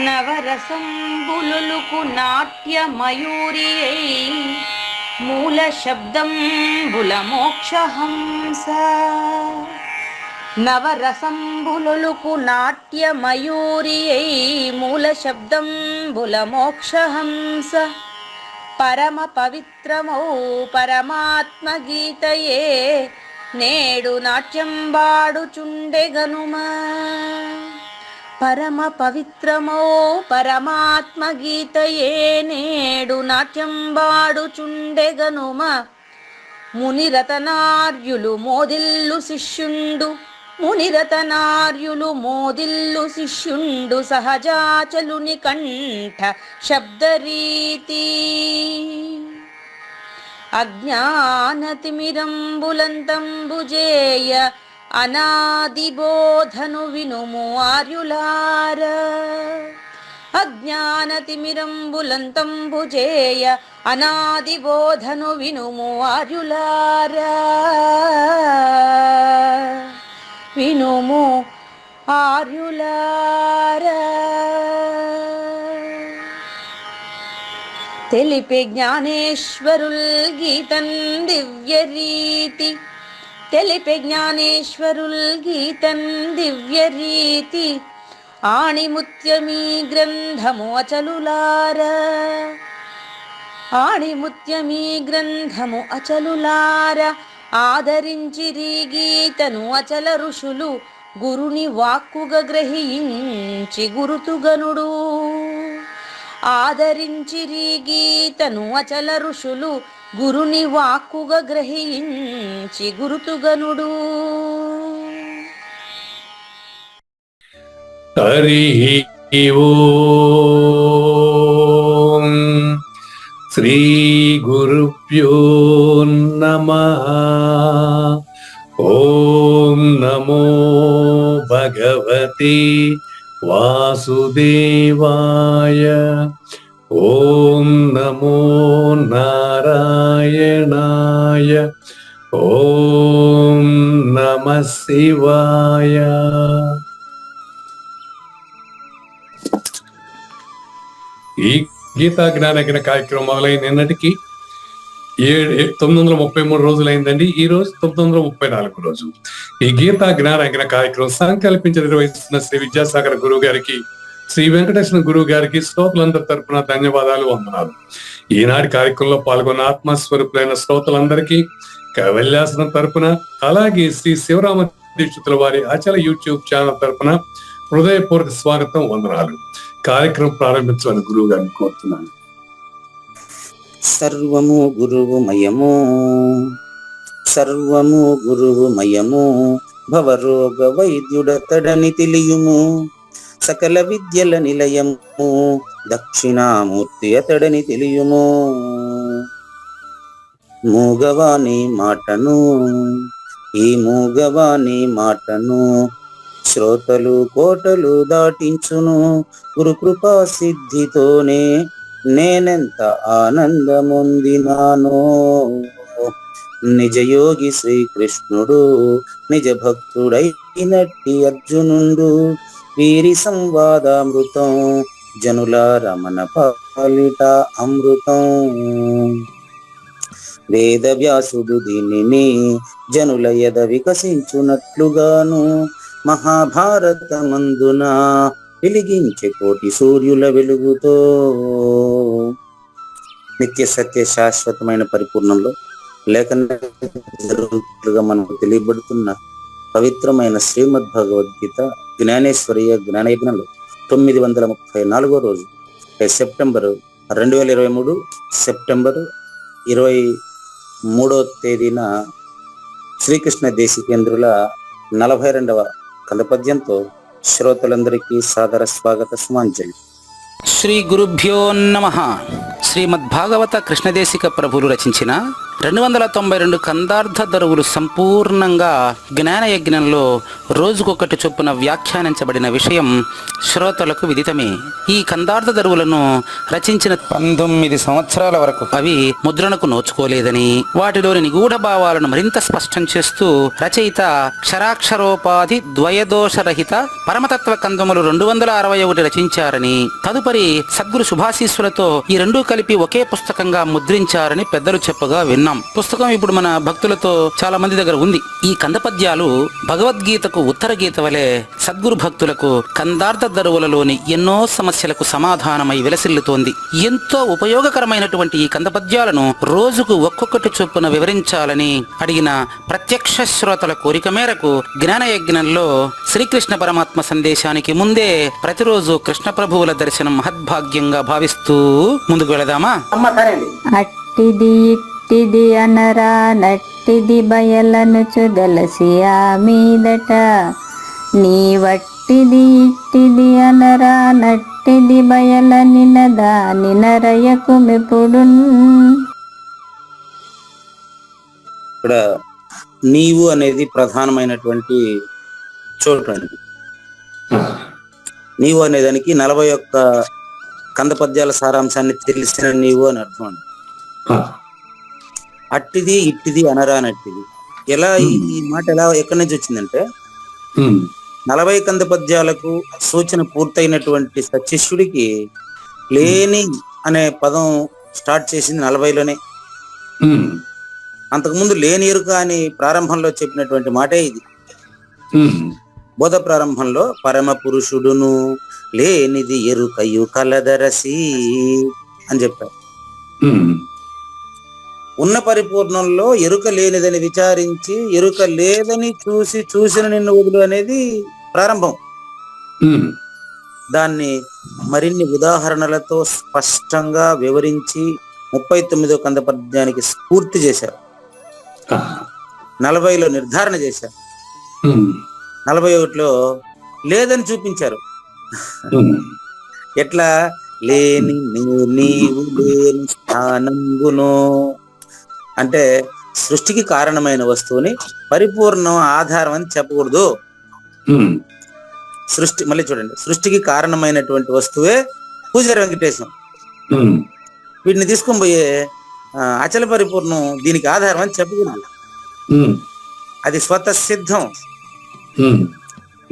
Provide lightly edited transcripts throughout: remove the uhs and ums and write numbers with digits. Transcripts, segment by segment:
నవరసంబులుకు నాట్యమయూరియై మూల శబ్దంబుల మోక్షహంస. నవరసంబులుకు నాట్యమయూరియై మూల శబ్దంబుల మోక్షహంస. పరమ పవిత్రమౌ పరమాత్మ గీతయే నేడు నాట్యంబాడుచుండెగనుమా. పరమ పవిత్రమో పరమాత్మ గీతయే నేడు నాట్యంబాడుచుండెగనుమ. మునిరతనార్యులు మోదిల్లు శిష్యుండు, మునిరతనార్యులు మోదిల్లు శిష్యుండు సహజాచలుని కంఠ శబ్దరీతి. అజ్ఞానతిమిరంబులంతంబుజేయ అనాదిబోధను వినుము ఆర్యులార. అజ్ఞానతిమిరంబులంతంబుజేయ అనాదిబోధను వినుము ఆర్యులార. వినుము ఆర్యులార. తెలిపే జ్ఞానేశ్వరుల్ గీతన్ దివ్యరీతి. తెలిపే జ్ఞానేశ్వరుల్ గీతన్ దివ్యరీతి. ఆణిముత్యమీ గ్రంథము అచలులార. ఆణిముత్యమీ గ్రంథము అచలులార. ఆదరించిరి గీతను అచల ఋషులు గురుని వాక్కుగా గ్రహించి గురుతుగనుడు. ఆదరించిరి గీతను అచల ఋషులు గురుని వాక్కుగా గ్రహించి గురుతుగనుడు. హరి ఓం శ్రీ గురుభ్యో నమః. ఓం నమో భగవతే వాసుదేవాయ. ఓం నమో నారాయణాయ. ఓం నమః శివాయ. ఈ గీతా జ్ఞానజ్ఞ కార్యక్రమం మొదలైన నిన్నటికి 933 రోజులైందండి. ఈ రోజు 934 రోజు. ఈ గీతా జ్ఞానజ్ఞ కార్యక్రమం సంకల్పించి నిర్వహిస్తున్న శ్రీ విద్యాసాగర్ గురువు గారికి, శ్రీ వెంకటేశ్వర గురువు గారికి శ్రోతలందరి తరపున ధన్యవాదాలు, వందనాలు. ఈనాటి కార్యక్రమంలో పాల్గొన్న ఆత్మస్వరూపులైన శ్రోతలందరికీ కైవల్యాసనం తరపున, అలాగే శ్రీ శివరామ దీక్షితుల వారి అచల యూట్యూబ్ ఛానల్ తరపున హృదయపూర్వక స్వాగతం, వందనాలు. కార్యక్రమం ప్రారంభించాలని గురువు గారిని కోరుతున్నాను. సర్వము గురువుమయము, సర్వము గురువుమయము. భవరోగ వైద్యుడతడని తెలియుము. సకల విద్యల నిలయము దక్షిణామూర్తి అతడని తెలియుము. మూగవాని మాటను, ఈ మూగవాని మాటను శ్రోతలు కోటలు దాటించును. గురుకృపా సిద్ధితోనే నేనెంత ఆనందమొందినానో. నిజయోగి శ్రీకృష్ణుడు నిజ భక్తుడైనట్టి అర్జునుండు. వీరి సంవాదామృతం జనుల రమణ పాలిట అమృతం. వేద వ్యాసుడు దీనిని జనుల యద వికసించునట్లుగాను మహాభారతమందున వెలిగించే కోటి సూర్యుల వెలుగుతో. నిత్య సత్య శాశ్వతమైన పరిపూర్ణంలో లేఖనగా మనకు తెలియబడుతున్న పవిత్రమైన శ్రీమద్ భగవద్గీత జ్ఞానేశ్వరీయ జ్ఞానయజ్ఞంలో 934వ రోజు, సెప్టెంబర్ 2023 సెప్టెంబర్ 23వ తేదీన శ్రీకృష్ణ దేశికేంద్రుల 42వ కందపద్యంతో శ్రోతలందరికీ సాదర స్వాగత సుమాంజలి. శ్రీ గురుభ్యో నమః. శ్రీమద్భాగవత కృష్ణదేశిక ప్రభులు రచించిన 292 కందార్థ దరువులు సంపూర్ణంగా జ్ఞాన యజ్ఞంలో రోజుకొకటి చొప్పున వ్యాఖ్యానించబడిన విషయం శ్రోతలకు విదితమే. ఈ కందార్థ దరువులను రచించిన 19 సంవత్సరాల వరకు అవి ముద్రణకు నోచుకోలేదని, వాటిలోని నిగూఢ భావాలను మరింత స్పష్టం చేస్తూ రచయిత క్షరాక్షరోపాధి ద్వయదోషరహిత పరమతత్వ కందములు 261 రచించారని, తదుపరి సద్గురు శుభాశీస్సులతో ఈ రెండూ కలిపి ఒకే పుస్తకంగా ముద్రించారని పెద్దలు చెప్పగా విన్నాం. పుస్తకం ఇప్పుడు మన భక్తులతో చాలా మంది దగ్గర ఉంది. ఈ కందపద్యాలు భగవద్గీతకు ఉత్తర గీత వలె సద్గురు భక్తులకు కందార్థ దరువులలోని ఎన్నో సమస్యలకు సమాధానమై విలసిల్లుతోంది. ఎంతో ఉపయోగకరమైనటువంటి ఈ కందపద్యాలను రోజుకు ఒక్కొక్కటి చొప్పున వివరించాలని అడిగిన ప్రత్యక్ష శ్రోతల కోరిక మేరకు జ్ఞానయజ్ఞంలో శ్రీకృష్ణ పరమాత్మ సందేశానికి ముందే ప్రతిరోజు కృష్ణ ప్రభువుల దర్శనం మహద్భాగ్యంగా భావిస్తూ ముందుకు వెళదామా? అట్టిది ఇట్టిది అనరా నట్టిది బయలను చుదలసి ఆ మీదట, నీ వట్టిది ఇట్టిది అనరా నట్టిది బయల నినదాని నరయకు మెప్పుడున్. ఇక్కడ నీవు అనేది ప్రధానమైనటువంటి చోటు అండి. నీవు అనేదానికి 41 కందపద్యాల సారాంశాన్ని తెలిసిన నీవు అని అర్థం అండి. అట్టిది ఇట్టిది అనరా నట్టిది ఎలా ఈ మాట ఎక్కడి నుంచి వచ్చిందంటే 40 కందపద్యాలకు సూచన పూర్తయినటువంటి సత్యశుడికి లేని అనే పదం స్టార్ట్ చేసింది 40లోనే. అంతకుముందు లేని ఎరుక అని ప్రారంభంలో చెప్పినటువంటి మాటే ఇది. బోధ ప్రారంభంలో పరమ పురుషుడును లేనిది ఎరుకయు కలదరసి అని చెప్పారు. ఉన్న పరిపూర్ణంలో ఎరుక లేనిదని విచారించి ఎరుక లేదని చూసిన నిన్ను వదులు అనేది ప్రారంభం. దాన్ని మరిన్ని ఉదాహరణలతో స్పష్టంగా వివరించి 39వ కందపద్యానికి స్ఫూర్తి చేశారు. 40లో నిర్ధారణ చేశారు. 41లో లేదని చూపించారు. ఎట్లా? లేని నీవు లేని స్థానంబును అంటే సృష్టికి కారణమైన వస్తువుని పరిపూర్ణ ఆధారం అని చెప్పకూడదు. మళ్ళీ చూడండి, సృష్టికి కారణమైనటువంటి వస్తువే పూజారి వెంకటేశం. వీటిని తీసుకొని పోయే అచల పరిపూర్ణం దీనికి ఆధారం అని చెప్పకూడదు. అది స్వతసిద్ధం.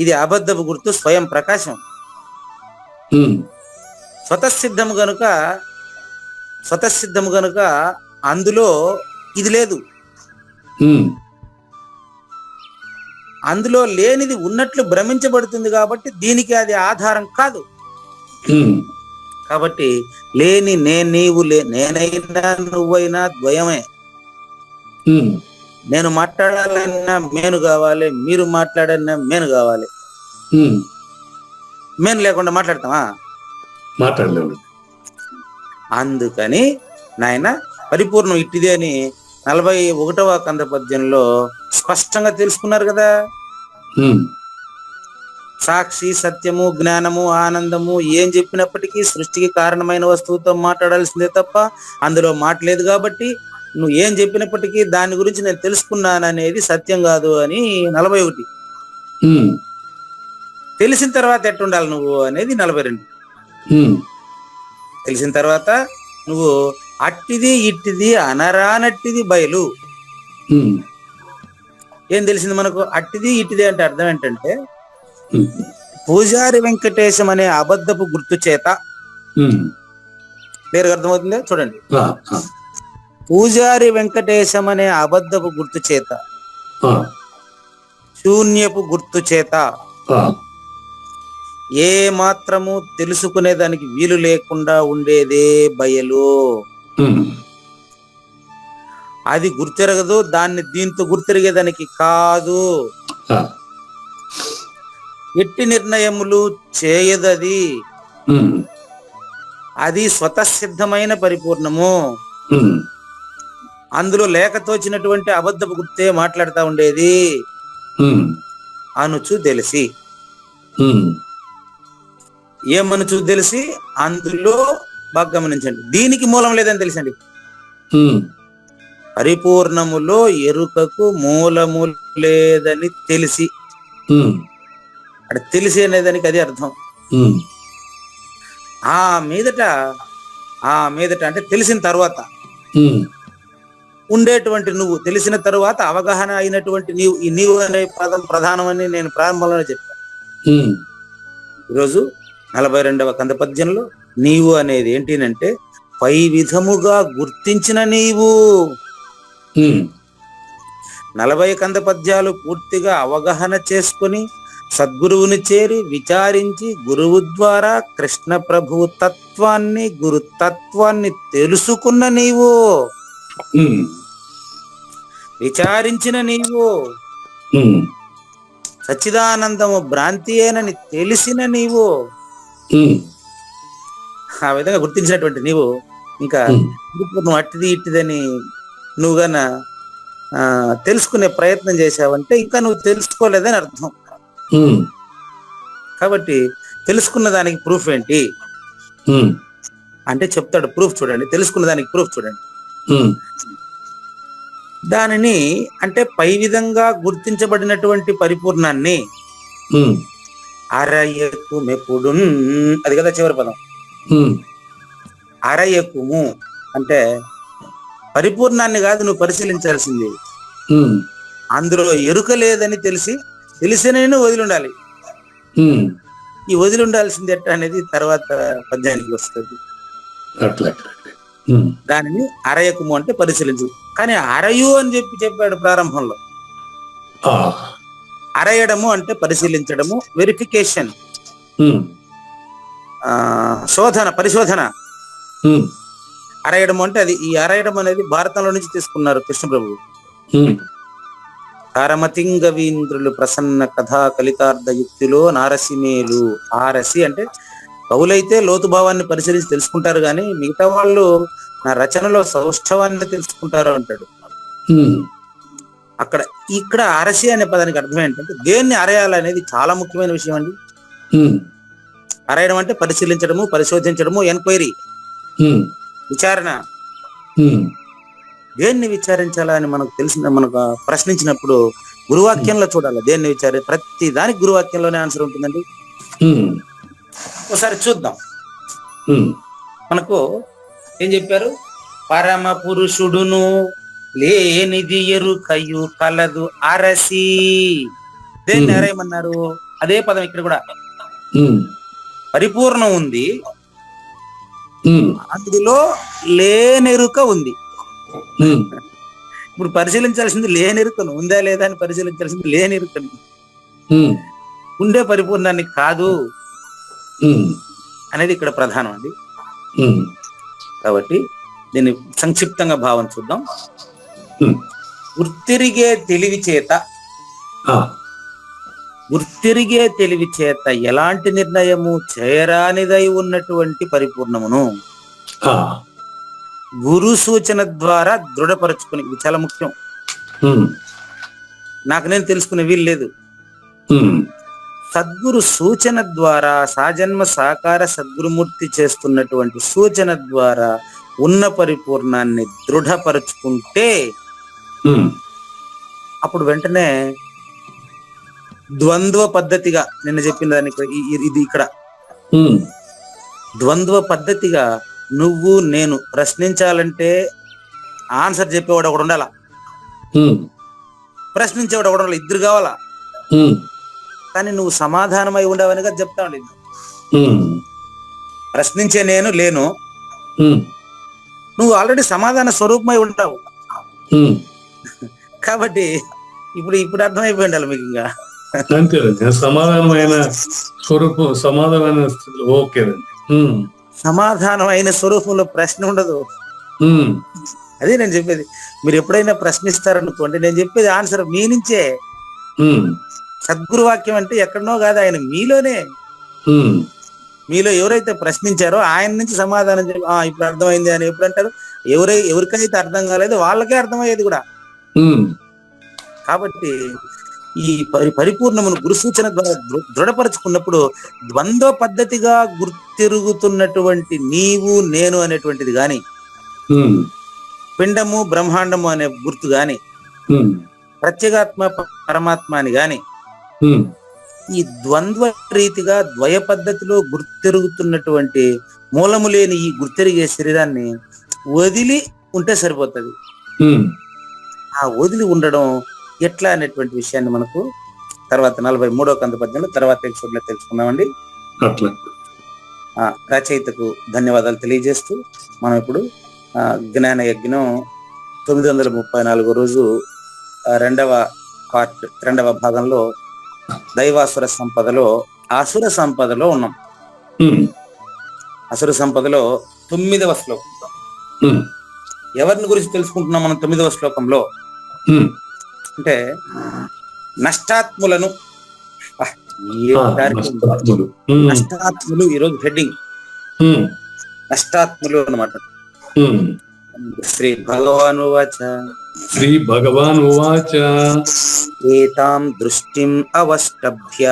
ఇది అబద్ధపు గుర్తు, స్వయం ప్రకాశం. స్వతసిద్ధము గనుక అందులో ఇది లేదు. అందులో లేనిది ఉన్నట్లు భ్రమించబడుతుంది కాబట్టి దీనికి అది ఆధారం కాదు. కాబట్టి లేని నీవు నేనైనా నువ్వైనా ద్వయమే. నేను మాట్లాడాలన్నా మేను కావాలి, మీరు మాట్లాడన్నా మేను కావాలి. మేను లేకుండా మాట్లాడతామా? మాట్లాడలేము. అందుకని నాయన పరిపూర్ణం ఇట్టిదే అని 41వ కందపద్యంలో స్పష్టంగా తెలుసుకున్నారు కదా. సాక్షి, సత్యము, జ్ఞానము, ఆనందము ఏం చెప్పినప్పటికీ సృష్టికి కారణమైన వస్తువుతో మాట్లాడాల్సిందే తప్ప అందులో మాట్లేదు. కాబట్టి నువ్వు ఏం చెప్పినప్పటికీ దాని గురించి నేను తెలుసుకున్నాననేది సత్యం కాదు అని 41. తెలిసిన తర్వాత ఎట్టుండాలి నువ్వు అనేది 42. తెలిసిన తర్వాత నువ్వు అట్టిది ఇట్టిది అనరానట్టిది బయలు. ఏం తెలిసింది మనకు? అట్టిది ఇట్టిది అంటే అర్థం ఏంటంటే పూజారి వెంకటేశం అనే అబద్ధపు గుర్తు చేత. క్లియర్గా అర్థమవుతుందా? చూడండి, పూజారి వెంకటేశం అనే అబద్ధపు గుర్తు చేత, శూన్యపు గుర్తు చేత ఏ మాత్రము తెలుసుకునేదానికి వీలు లేకుండా ఉండేదే బయలు. అది గుర్తెరగదు, దాన్ని దీంతో గుర్తెరిగేదానికి కాదు. ఎట్టి నిర్ణయములు చేయదది. అది స్వతసిద్ధమైన పరిపూర్ణము. అందులో లేకతోచినటువంటి అబద్ధపు గుర్తే మాట్లాడుతూ ఉండేది అనుచు తెలిసి. ఏమనుచు తెలిసి అందులో బాగా గమనించండి. దీనికి మూలం లేదని తెలుసండి. పరిపూర్ణములో ఎరుకకు మూలము లేదని తెలిసి, అంటే తెలిసి అనేదానికి అది అర్థం. ఆ మీదట అంటే తెలిసిన తర్వాత ఉండేటువంటి నువ్వు, తెలిసిన తరువాత అవగాహన అయినటువంటి నీవు, ఈ నీవు అనే పదం ప్రధానమని నేను ప్రారంభంలోనే చెప్పాను. ఈరోజు 42వ కంద పద్యంలో నీవు అనేది ఏంటినంటే పై విధముగా గుర్తించిన నీవు. 40 కంద పద్యాలు పూర్తిగా అవగాహన చేసుకొని సద్గురువుని చేరి విచారించి గురువు ద్వారా కృష్ణ ప్రభు తత్వాన్ని, గురుతత్వాన్ని తెలుసుకున్న నీవు, విచారించిన నీవు, సచ్చిదానందము భ్రాంతి ఏనని తెలిసిన నీవు, ఆ విధంగా గుర్తించినటువంటి నీవు ఇంకా నువ్వు అట్టిది ఇట్టిదని నువ్వు గన తెలుసుకునే ప్రయత్నం చేసావంటే ఇంకా నువ్వు తెలుసుకోలేదని అర్థం. కాబట్టి తెలుసుకున్న దానికి ప్రూఫ్ ఏంటి అంటే చెప్తాడు. ప్రూఫ్ చూడండి, తెలుసుకున్న దానికి ప్రూఫ్ చూడండి. దానిని అంటే పై విధంగా గుర్తించబడినటువంటి పరిపూర్ణాన్ని అరయకు మెప్పుడు, అది కదా చివరి పదం. అరయకుము అంటే పరిపూర్ణాన్ని కాదు నువ్వు పరిశీలించాల్సింది, అందులో ఎరుక లేదని తెలిసినను వదిలి ఉండాలి. ఈ వదిలి ఉండాల్సింది ఎట్ట అనేది తర్వాత పద్యానికి వస్తుంది. దానిని అరయకుము అంటే పరిశీలించు. కానీ అరయు అని చెప్పాడు ప్రారంభంలో. అరయడము అంటే పరిశీలించడము, వెరిఫికేషన్, పరిశోధన. అరయడం అంటే అది, ఈ అరయడం అనేది భారతంలో నుంచి తీసుకున్నారు కృష్ణ ప్రభు. కారమతింగవీంద్రులు ప్రసన్న కథా కలితార్థ యుక్తిలో నారసిమేలు. ఆరసి అంటే కవులైతే లోతుభావాన్ని పరిశీలించి తెలుసుకుంటారు, కానీ మిగతా వాళ్ళు నా రచనలో సౌష్ఠవాన్ని తెలుసుకుంటారు అంటాడు. ఇక్కడ అరసి అనే పదానికి అర్థం ఏంటంటే దేన్ని అరయాలనేది చాలా ముఖ్యమైన విషయం అండి. అరయడం అంటే పరిశీలించడము, పరిశోధించడము, ఎంక్వైరీ, విచారణ. దేన్ని విచారించాలా అని మనకు ప్రశ్నించినప్పుడు గురువాక్యంలో చూడాలి. దేన్ని ప్రతి దానికి గురువాక్యంలోనే ఆన్సర్ ఉంటుందండి. ఒకసారి చూద్దాం. మనకు ఏం చెప్పారు? పరమ పురుషుడును లేనిది ఎరుకయు కలదు అరసి. దేన్ని అరేయమన్నారు? అదే పదం ఇక్కడ కూడా. పరిపూర్ణం ఉంది, అందులో లేనెరుక ఉంది. ఇప్పుడు పరిశీలించాల్సింది లేనెరుకను, ఉందా లేదా అని పరిశీలించాల్సింది లేనెరుకను. ఉండే పరిపూర్ణాన్ని కాదు అనేది ఇక్కడ ప్రధానం అండి. కాబట్టి దీన్ని సంక్షిప్తంగా భావం చూద్దాం. గుర్తిరిగే తెలివి చేత ఎలాంటి నిర్ణయము చేయరానిదై ఉన్నటువంటి పరిపూర్ణమును గురు సూచన ద్వారా దృఢపరచుకుని, ఇది చాలా ముఖ్యం. నాకు నేను తెలుసుకునే వీలు లేదు. సద్గురు సూచన ద్వారా, సాజన్మ సాకార సద్గురుమూర్తి చేస్తున్నటువంటి సూచన ద్వారా ఉన్న పరిపూర్ణాన్ని దృఢపరుచుకుంటే అప్పుడు వెంటనే ద్వంద్వ పద్ధతిగా, నిన్న చెప్పిన దానికి ఇది ఇక్కడ ద్వంద్వ పద్ధతిగా నువ్వు నేను ప్రశ్నించాలంటే ఆన్సర్ చెప్పేవాడు ఒకడు ఉండాలా, ప్రశ్నించేవాడు ఒకడు ఉండాలి, ఇద్దరు కావాలా. కానీ నువ్వు సమాధానమై ఉండవని కదా చెప్తా ఉండేది. ప్రశ్నించే నేను లేను, నువ్వు ఆల్రెడీ సమాధాన స్వరూపమై ఉంటావు. కాబట్టి ఇప్పుడు అర్థమైపోయి ఉండాలి మీకు. ఇంకా అంతే, సమాధానమైన స్వరూపం, సమాధానమైన స్థితిలో ఓకేనండి. సమాధానమైన స్వరూపంలో ప్రశ్న ఉండదు. అదే నేను చెప్పేది. మీరు ఎప్పుడైనా ప్రశ్నిస్తారనుకోండి, నేను చెప్పేది ఆన్సర్ మీ నుంచే. సద్గురు వాక్యం అంటే ఎక్కడనో కాదు, ఆయన మీలోనే. మీలో ఎవరైతే ప్రశ్నించారో ఆయన నుంచి సమాధానం చెప్పి ఇప్పుడు అర్థమైంది అని ఎప్పుడు అంటారు? ఎవరికైతే అర్థం కాలేదో వాళ్ళకే అర్థమయ్యేది కూడా. కాబట్టి ఈ పరిపూర్ణమును గురు సూచన ద్వారా దృఢపరచుకున్నప్పుడు ద్వంద్వ పద్ధతిగా గుర్తిరుగుతున్నటువంటి నీవు నేను అనేటువంటిది గాని పిండము బ్రహ్మాండము అనే గుర్తు గాని, ప్రత్యేగాత్మ పరమాత్మ అని గాని ఈ ద్వంద్వ రీతిగా ద్వయ పద్ధతిలో గుర్తెరుగుతున్నటువంటి మూలము లేని ఈ గుర్తెరిగే శరీరాన్ని వదిలి ఉంటే సరిపోతుంది. ఆ వదిలి ఉండడం ఎట్లా అనేటువంటి విషయాన్ని మనకు తర్వాత 43వ కంద పద్యంలో తర్వాత ఎపిసోడ్లో తెలుసుకుందామండి. రచయితకు ధన్యవాదాలు తెలియజేస్తూ మనం ఇప్పుడు జ్ఞాన యజ్ఞం 934 రోజు రెండవ భాగంలో దైవాసుర సంపదలో అసుర సంపదలో ఉన్నాం. అసుర సంపదలో 9వ శ్లోకం. ఎవరిని గురించి తెలుసుకుంటున్నాం మనం 9వ శ్లోకంలో అంటే నష్టాత్ములను. నష్టాత్ములు ఈరోజు హెడ్డింగ్ నష్టాత్ములు అన్నమాట. శ్రీ భగవానువాచ ఏతాం దృష్టిం అవష్టభ్య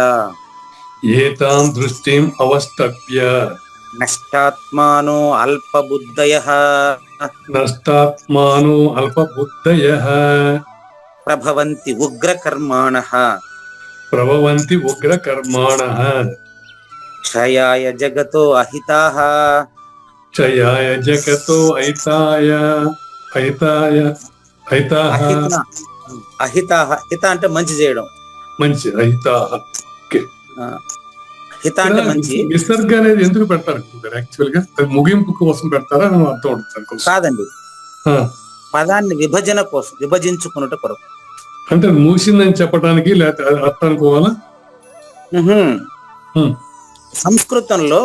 నష్టాత్మానో అల్పబుద్ధయః ప్రభవంతి ఉగ్రకర్మాణః క్షయాయ జగతో అహితాః హిత అంటే మంచి చేయడం. హిత అంటే మంచి. విసర్గ అనేది ఎందుకు పెడతారు యాక్చువల్ గా? ముగింపు కోసం పెడతారా అని అర్థం ఉంటుంది. కాదండి, పదాన్ని విభజన కోసం, విభజించుకున్నట్టు కొరకు. అంటే మూసిందని చెప్పడానికి లేకపోతే అర్థం అనుకోవాలా? సంస్కృతంలో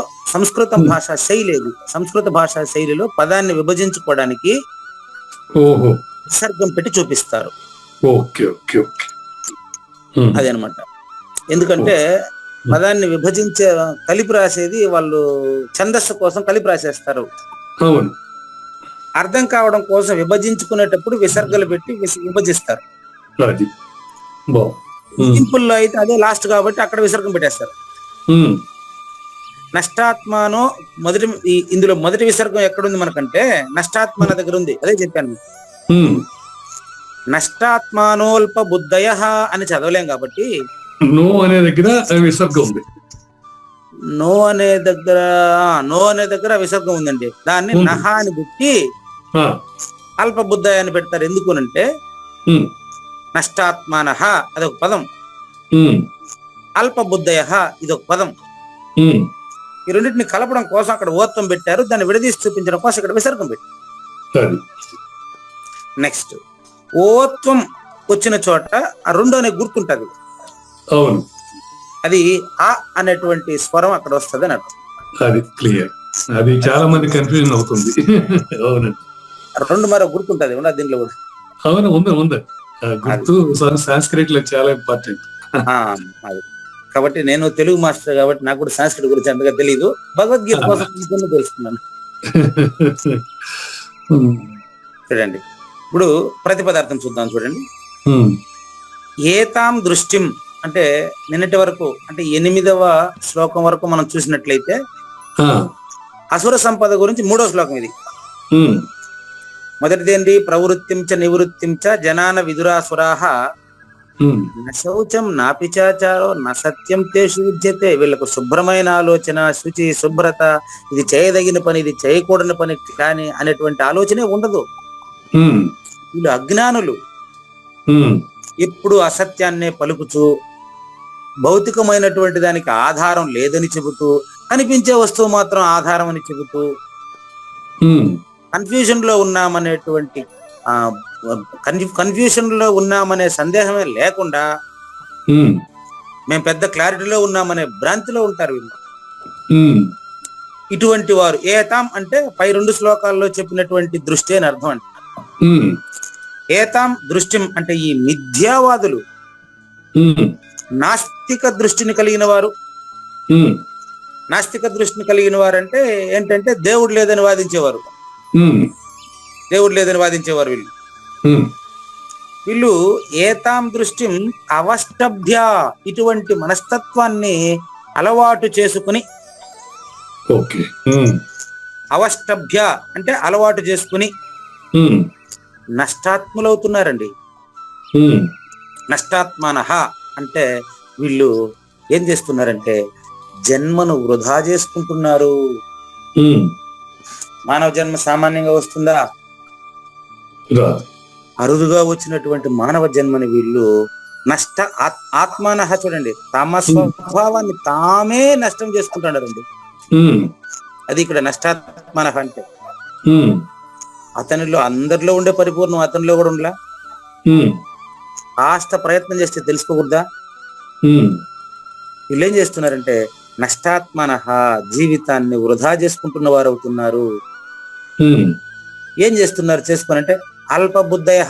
భాషా శైలి, సంస్కృత భాషా శైలిలో పదాన్ని విభజించుకోవడానికి విసర్గం పెట్టి చూపిస్తారు. అదనమాట. ఎందుకంటే పదాన్ని విభజించే కలిపి రాసేది వాళ్ళు ఛందస్సు కోసం కలిపి రాసేస్తారు. అర్థం కావడం కోసం విభజించుకునేటప్పుడు విసర్గలు పెట్టి విభజిస్తారు. సింపుల్లో అయితే అదే లాస్ట్ కాబట్టి అక్కడ విసర్గం పెట్టేస్తారు. నష్టాత్మానో ఇందులో మొదటి విసర్గం ఎక్కడుంది మనకంటే నష్టాత్మన దగ్గర ఉంది. అదే చెప్పాను. నష్టాత్మానోల్ప బుద్ధయ అని చదవలేం కాబట్టి నో అనే దగ్గర విసర్గం ఉంది. నో అనే దగ్గర విసర్గం ఉందండి. దాన్ని నహ అని పెట్టి అల్ప బుద్ధయ అని పెడతారు. ఎందుకునంటే నష్టాత్మానః అదొక పదం, అల్ప బుద్ధయ ఇదొక పదం. ఈ రెండింటిని కలపడం కోసం అక్కడ ఓత్వం పెట్టారు. దాన్ని విడదీసి చూపించడం కోసం ఇక్కడ విసర్గం పెట్టారు. నెక్స్ట్ ఓత్వం వచ్చిన చోట ఆ రెండు అనే గుర్తుంటది. అది ఆ అనేటువంటి స్వరం అక్కడ వస్తుంది అని అర్థం. అది క్లియర్. అది చాలా మంది కన్ఫ్యూజన్ అవుతుంది. అవునండి, రెండు మరో గుర్తుంటది ఉన్నది దీంట్లో కూడా. అవును, ఉంది గుర్తు. సాంస్క్రిట్ లో చాలా ఇంపార్టెంట్. అది కాబట్టి నేను తెలుగు మాస్టర్ కాబట్టి నాకు కూడా సంస్కృతి గురించి అంతగా తెలియదు. భగవద్గీత కోసం తెలుసుకున్నాను. చూడండి, ఇప్పుడు ప్రతి పదార్థం చూద్దాం. చూడండి, ఏతాం దృష్టిం అంటే నిన్నటి వరకు అంటే 8వ శ్లోకం వరకు మనం చూసినట్లయితే అసుర సంపద గురించి 3వ శ్లోకం ఇది. మొదటిదేంటి? ప్రవృత్తించ నివృత్తించ జనాన విదురాసురాహ శౌచం నాపిచాచారో నా సత్యం తేషు విద్యతే. వీళ్ళకు శుభ్రమైన ఆలోచన, శుచి, శుభ్రత, ఇది చేయదగిన పని, ఇది చేయకూడని పని కానీ అనేటువంటి ఆలోచనే ఉండదు. వీళ్ళు అజ్ఞానులు. ఎప్పుడు అసత్యాన్నే పలుకుచూ, భౌతికమైనటువంటి దానికి ఆధారం లేదని చెబుతూ, కనిపించే వస్తువు మాత్రం ఆధారం అని చెబుతూ, కన్ఫ్యూజన్ లో ఉన్నామనేటువంటి కన్ఫ్యూషన్ లో ఉన్నామనే సందేహమే లేకుండా మేము పెద్ద క్లారిటీలో ఉన్నామనే భ్రాంతిలో ఉంటారు వీళ్ళు. ఇటువంటి వారు ఏతాం అంటే పై 2 శ్లోకాల్లో చెప్పినటువంటి దృష్టి అని అర్థం. అంటే ఏతాం దృష్టిం అంటే ఈ మిథ్యావాదులు, నాస్తిక దృష్టిని కలిగిన వారు. నాస్తిక దృష్టిని కలిగిన వారు అంటే ఏంటంటే దేవుడు లేదని వాదించేవారు. వీళ్ళు ఏతాం దృష్టిం అవష్టభ్య ఇటువంటి మనస్తత్వాన్ని అలవాటు చేసుకుని, అవష్టభ్య అంటే అలవాటు చేసుకుని, నష్టాత్ములవుతున్నారండి. నష్టాత్మానః అంటే వీళ్ళు ఏం చేస్తున్నారంటే జన్మను వృధా చేసుకుంటున్నారు. మానవ జన్మ సామాన్యంగా వస్తుందా? అరుదుగా వచ్చినటువంటి మానవ జన్మని వీళ్ళు ఆత్మానః చూడండి, తమ స్వభావాన్ని తామే నష్టం చేసుకుంటున్నారండి. అది ఇక్కడ నష్టాత్మానః అంటే. అతనిలో అందరిలో ఉండే పరిపూర్ణం అతనిలో కూడా ఉండలా? కాస్త ప్రయత్నం చేస్తే తెలుసుకోకూడదా? వీళ్ళు ఏం చేస్తున్నారంటే నష్టాత్మనః, జీవితాన్ని వృధా చేసుకుంటున్న వారు అవుతున్నారు. ఏం చేస్తున్నారు చేసుకోనంటే అల్పబుద్ధయ,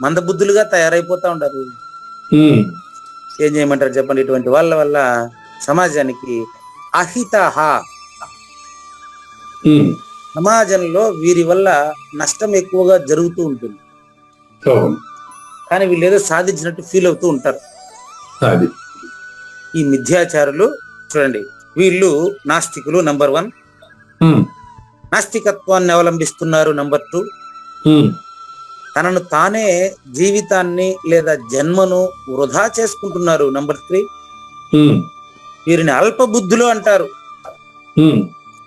మందబుద్ధులుగా తయారైపోతా ఉంటారు. ఏం చేయమంటారు చెప్పండి? ఇటువంటి వాళ్ళ వల్ల సమాజానికి అహితః, సమాజంలో వీరి వల్ల నష్టం ఎక్కువగా జరుగుతూ ఉంటుంది. కానీ వీళ్ళు ఏదో సాధించినట్టు ఫీల్ అవుతూ ఉంటారు. ఈ మిథ్యాచారులు చూడండి, వీళ్ళు నాస్తికులు నంబర్ 1, నాస్తికత్వాన్ని అవలంబిస్తున్నారు నంబర్ 2, తనను తానే జీవితాన్ని లేదా జన్మను వృధా చేసుకుంటున్నారు నంబర్ 3, వీరిని అల్పబుద్ధులు అంటారు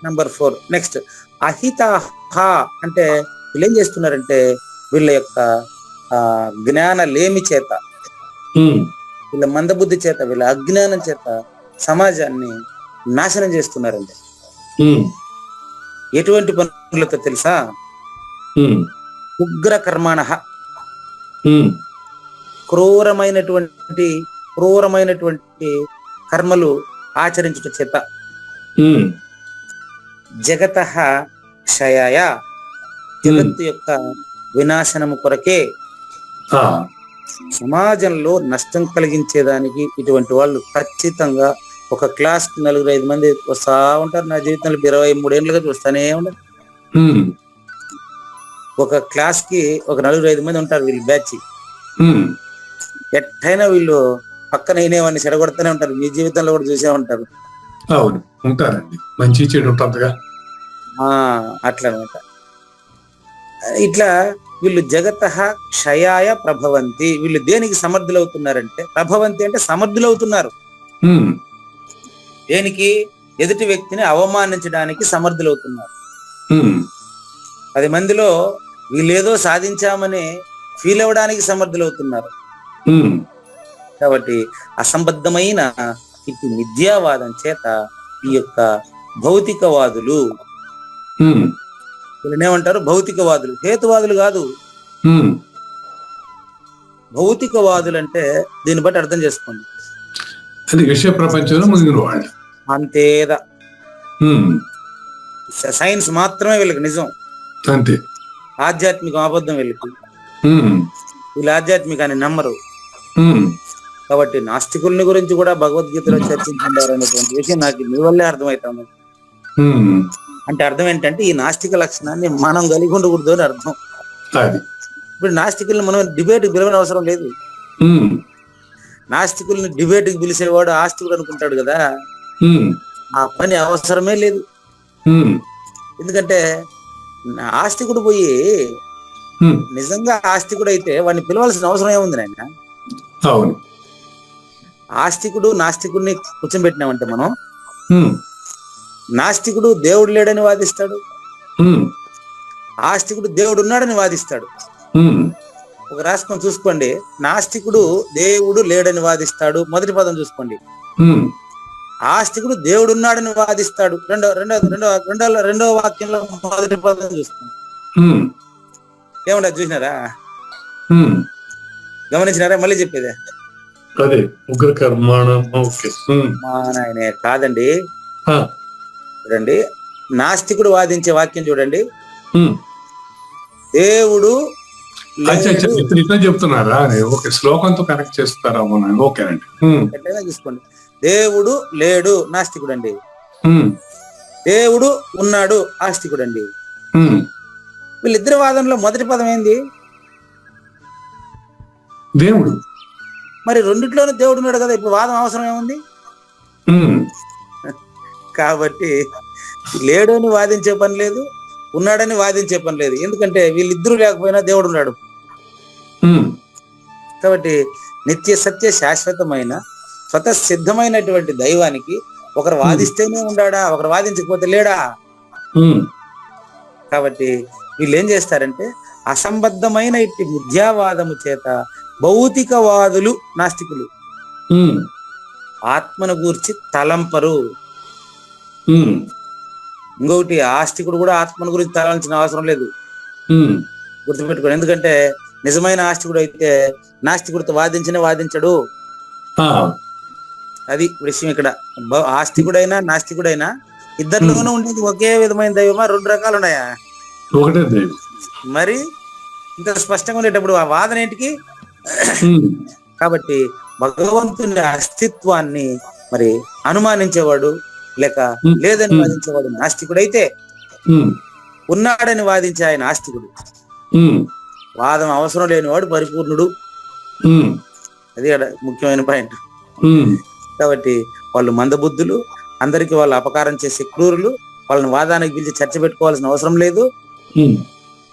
నంబర్ 4. నెక్స్ట్ అహితః అంటే వీళ్ళు ఏం చేస్తున్నారంటే వీళ్ళ యొక్క జ్ఞాన లేమి చేత, వీళ్ళ మందబుద్ధి చేత, వీళ్ళ అజ్ఞానం చేత సమాజాన్ని నాశనం చేస్తున్నారండి. ఎటువంటి పనులతో తెలుసా? ఉగ్ర కర్మాణః, క్రూరమైనటువంటి కర్మలు ఆచరించుట చేత, జగతః క్షయాయ, జగత్తు యొక్క వినాశనము కొరకే, సమాజంలో నష్టం కలిగించేదానికి ఇటువంటి వాళ్ళు ఖచ్చితంగా ఒక క్లాస్ కి 4-5 మంది వస్తా ఉంటారు. నా జీవితంలో 23 ఏళ్ళుగా చూస్తానే ఉండదు. ఒక క్లాస్ కి ఒక 4-5 మంది ఉంటారు వీళ్ళు బ్యాచ్. ఎట్టయినా వీళ్ళు పక్కన అయినవన్నీ చెడగొడతానే ఉంటారు. మీ జీవితంలో కూడా చూసే ఉంటారు. అవును, ఉంటారండి, మంచి చెడు ఉంటుందిగా. అట్లా అనమాట. ఇట్లా వీళ్ళు జగతః క్షయాయ ప్రభవంతి. వీళ్ళు దేనికి సమర్థులవుతున్నారంటే, ప్రభవంతి అంటే సమర్థులవుతున్నారు. దేనికి? ఎదుటి వ్యక్తిని అవమానించడానికి సమర్థులవుతున్నారు. 10 మందిలో వీళ్ళేదో సాధించామని ఫీల్ అవ్వడానికి సమర్థులవుతున్నారు. కాబట్టి అసంబద్ధమైన ఇటు మిథ్యావాదం చేత ఈ యొక్క భౌతికవాదులు, వీళ్ళనేమంటారు? భౌతికవాదులు, హేతువాదులు కాదు. భౌతికవాదులు అంటే దీన్ని బట్టి అర్థం చేసుకోండి, అది విషయ ప్రపంచంలో మునిగిన వాళ్ళు అంతేదా. సైన్స్ మాత్రమే వీళ్ళకి నిజం, అంతే. ఆధ్యాత్మికం అబద్ధం వీళ్ళకి. వీళ్ళు ఆధ్యాత్మికాన్ని నమ్మరు. కాబట్టి నాస్తికుల్ని గురించి కూడా భగవద్గీతలో చర్చించుకుంటారు అనేటువంటి విషయం నాకు మీ వల్లే అర్థమవుతాను. అంటే అర్థం ఏంటంటే ఈ నాస్తిక లక్షణాన్ని మనం కలిగి ఉండకూడదు అని అర్థం. ఇప్పుడు నాస్తికుల్ని మనం డిబేట్ పిలవని అవసరం లేదు. నాస్తికుల్ని డిబేట్ కి పిలిచేవాడు ఆస్తికుడు అనుకుంటాడు కదా, ఆ పని అవసరమే లేదు. ఎందుకంటే ఆస్తికుడు పోయి నిజంగా ఆస్తికుడు అయితే వాడిని పిలవాల్సిన అవసరం ఏముంది నాయన? ఆస్తికుడు నాస్తికుడిని కూర్చోబెట్టినామంటే మనం, నాస్తికుడు దేవుడు లేడని వాదిస్తాడు, ఆస్తికుడు దేవుడు ఉన్నాడని వాదిస్తాడు. ఒక రాష్ట్రం చూసుకోండి, నాస్తికుడు దేవుడు లేడని వాదిస్తాడు, మొదటి పదం చూసుకోండి. ఆస్తికుడు దేవుడు ఉన్నాడని వాదిస్తాడు, రెండో వాక్యంలో మొదటి పదం చూసుకోండి. ఏమంటారు? చూసినారా? గమనించినారా? మళ్ళీ చెప్పేదే నాయనే కాదండి. చూడండి, నాస్తికుడు వాదించే వాక్యం చూడండి, దేవుడు ఇట్లా చెప్తున్నారా? ఓకే, శ్లోకంతో కనెక్ట్ చేస్తారా? ఓకే అండి, ఎట్లయినా చూసుకోండి. దేవుడు లేడు నాస్తికుడు అండి, దేవుడు ఉన్నాడు ఆస్తికుడు అండి. వీళ్ళిద్దరి వాదనలో మొదటి పదం ఏంది? దేవుడు. మరి రెండిట్లోనూ దేవుడు ఉన్నాడు కదా, ఇప్పుడు వాదం అవసరం ఏముంది? కాబట్టి లేడు అని వాదించే పని లేదు, ఉన్నాడని వాదించే పని లేదు. ఎందుకంటే వీళ్ళిద్దరూ లేకపోయినా దేవుడు ఉన్నాడు. కాబట్టి నిత్య సత్య శాశ్వతమైన స్వతసిద్ధమైనటువంటి దైవానికి ఒకరు వాదిస్తేనే ఉన్నాడా, ఒకరు వాదించకపోతే లేడా? కాబట్టి వీళ్ళు ఏం చేస్తారంటే అసంబద్ధమైన ఇట్టి మిథ్యావాదము చేత భౌతికవాదులు నాస్తికులు ఆత్మను గూర్చి తలంపరు. ఇంకొకటి ఆస్తికుడు కూడా ఆత్మను గురించి తలంచిన అవసరం లేదు, గుర్తుపెట్టుకోండి. ఎందుకంటే నిజమైన ఆస్తికుడు అయితే నాస్తికుడితో వాదించడు. అది విషయం ఇక్కడ. ఆస్తికుడైనా నాస్తికుడైనా ఇద్దరిలోనూ ఉండేది ఒకే విధమైన దైవమా, రెండు రకాలు ఉన్నాయా? ఒకటే దైవం. మరి ఇంత స్పష్టంగా ఉండేటప్పుడు ఆ వాదన ఏంటికి? కాబట్టి భగవంతుని అస్తిత్వాన్ని మరి అనుమానించేవాడు లేక లేదని వాదించేవాడు నాస్తికుడైతే, ఉన్నాడని వాదించే ఆయన ఆస్తికుడు. వాదం అవసరం లేనివాడు పరిపూర్ణుడు. అది ముఖ్యమైన పాయింట్. కాబట్టి వాళ్ళు మందబుద్ధులు, అందరికి వాళ్ళు అపకారం చేసే క్రూరులు. వాళ్ళని వాదానికి పిలిచి చర్చ పెట్టుకోవాల్సిన అవసరం లేదు.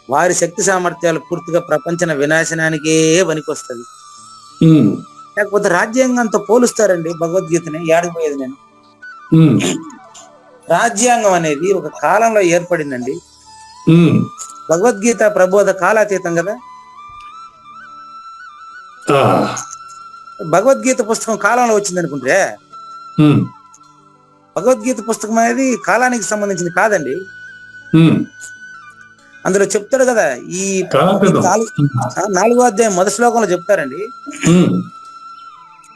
వారి శక్తి సామర్థ్యాలు పూర్తిగా ప్రపంచ వినాశనానికే పనికొస్తుంది. లేకపోతే రాజ్యాంగంతో పోలుస్తారండి భగవద్గీతని. ఏడకపోయేది నేను. రాజ్యాంగం అనేది ఒక కాలంలో ఏర్పడిందండి. భగవద్గీత ప్రబోధ కాలాతీతం కదా. భగవద్గీత పుస్తకం కాలంలో వచ్చింది అనుకుంటే భగవద్గీత పుస్తకం అనేది కాలానికి సంబంధించింది కాదండి. అందులో చెప్తాడు కదా, ఈ 4వ అధ్యాయం మొదటి శ్లోకంలో చెప్తారండి,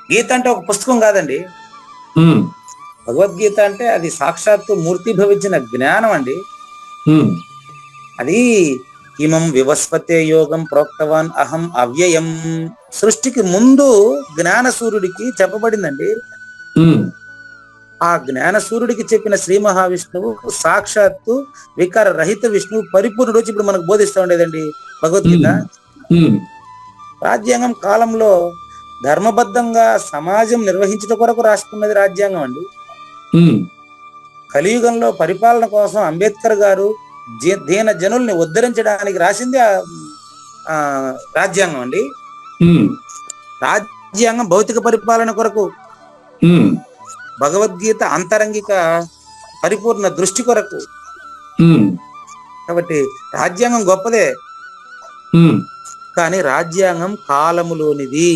గీత అంటే ఒక పుస్తకం కాదండి. భగవద్గీత అంటే అది సాక్షాత్తు మూర్తి భవించిన జ్ఞానం అండి. అది ఇమం వివస్వతే యోగం ప్రోక్తవాన్ అహం అవ్యయం. సృష్టికి ముందు జ్ఞాన సూర్యుడికి చెప్పబడిందండి. ఆ జ్ఞాన సూర్యుడికి చెప్పిన శ్రీ మహావిష్ణువు సాక్షాత్తు వికార రహిత విష్ణువు పరిపూర్ణుడు వచ్చి ఇప్పుడు మనకు బోధిస్తూ ఉండేదండి భగవద్గీత. రాజ్యాంగం కాలంలో ధర్మబద్ధంగా సమాజం నిర్వహించడం కొరకు రాసుకున్నది రాజ్యాంగం అండి. కలియుగంలో పరిపాలన కోసం అంబేద్కర్ గారు దీన జనుల్ని ఉద్ధరించడానికి రాసింది రాజ్యాంగం అండి. రాజ్యాంగం భౌతిక పరిపాలన కొరకు, భగవద్గీత అంతరంగిక పరిపూర్ణ దృష్టి కొరకు. కాబట్టి రాజ్యాంగం గొప్పదే, కానీ రాజ్యాంగం కాలములోనిది.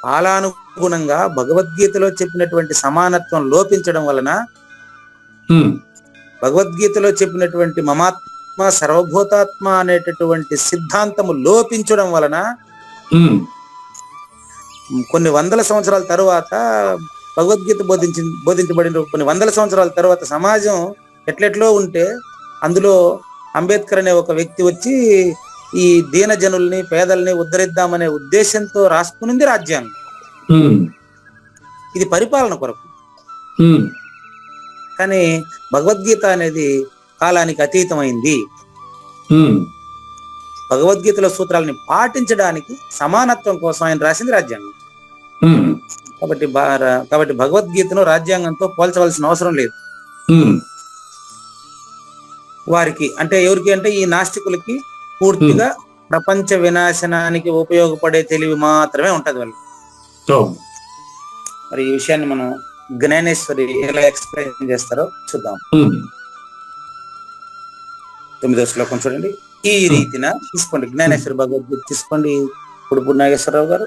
కాలానుగుణంగా భగవద్గీతలో చెప్పినటువంటి సమానత్వం లోపించడం వలన, భగవద్గీతలో చెప్పినటువంటి మమాత్మ సర్వభూతాత్మ అనేటటువంటి సిద్ధాంతము లోపించడం వలన కొన్ని వందల సంవత్సరాల తరువాత భగవద్గీత బోధించబడిన కొన్ని వందల సంవత్సరాల తర్వాత సమాజం ఎట్లెట్లో ఉంటే అందులో అంబేద్కర్ అనే ఒక వ్యక్తి వచ్చి ఈ దీన జనుల్ని పేదల్ని ఉద్ధరిద్దామనే ఉద్దేశంతో రాసుకునింది రాజ్యాంగం. ఇది పరిపాలన కొరకు. కానీ భగవద్గీత అనేది కాలానికి అతీతమైంది. భగవద్గీతలో సూత్రాలని పాటించడానికి సమానత్వం కోసం ఆయన రాసింది రాజ్యాంగం. కాబట్టి భగవద్గీతను రాజ్యాంగంతో పోల్చవలసిన అవసరం లేదు. వారికి అంటే ఎవరికి అంటే ఈ నాస్తికులకి పూర్తిగా ప్రపంచ వినాశనానికి ఉపయోగపడే తెలివి మాత్రమే ఉంటది వాళ్ళకి. మరి ఈ విషయాన్ని మనం జ్ఞానేశ్వరి ఎలా ఎక్స్ప్లెయిన్ చేస్తారో చూద్దాం. 9వ శ్లోకం చూడండి. ఈ రీతిన తీసుకోండి, జ్ఞానేశ్వరి భగవద్గీత తీసుకోండి. ఇప్పుడు నాగేశ్వరరావు గారు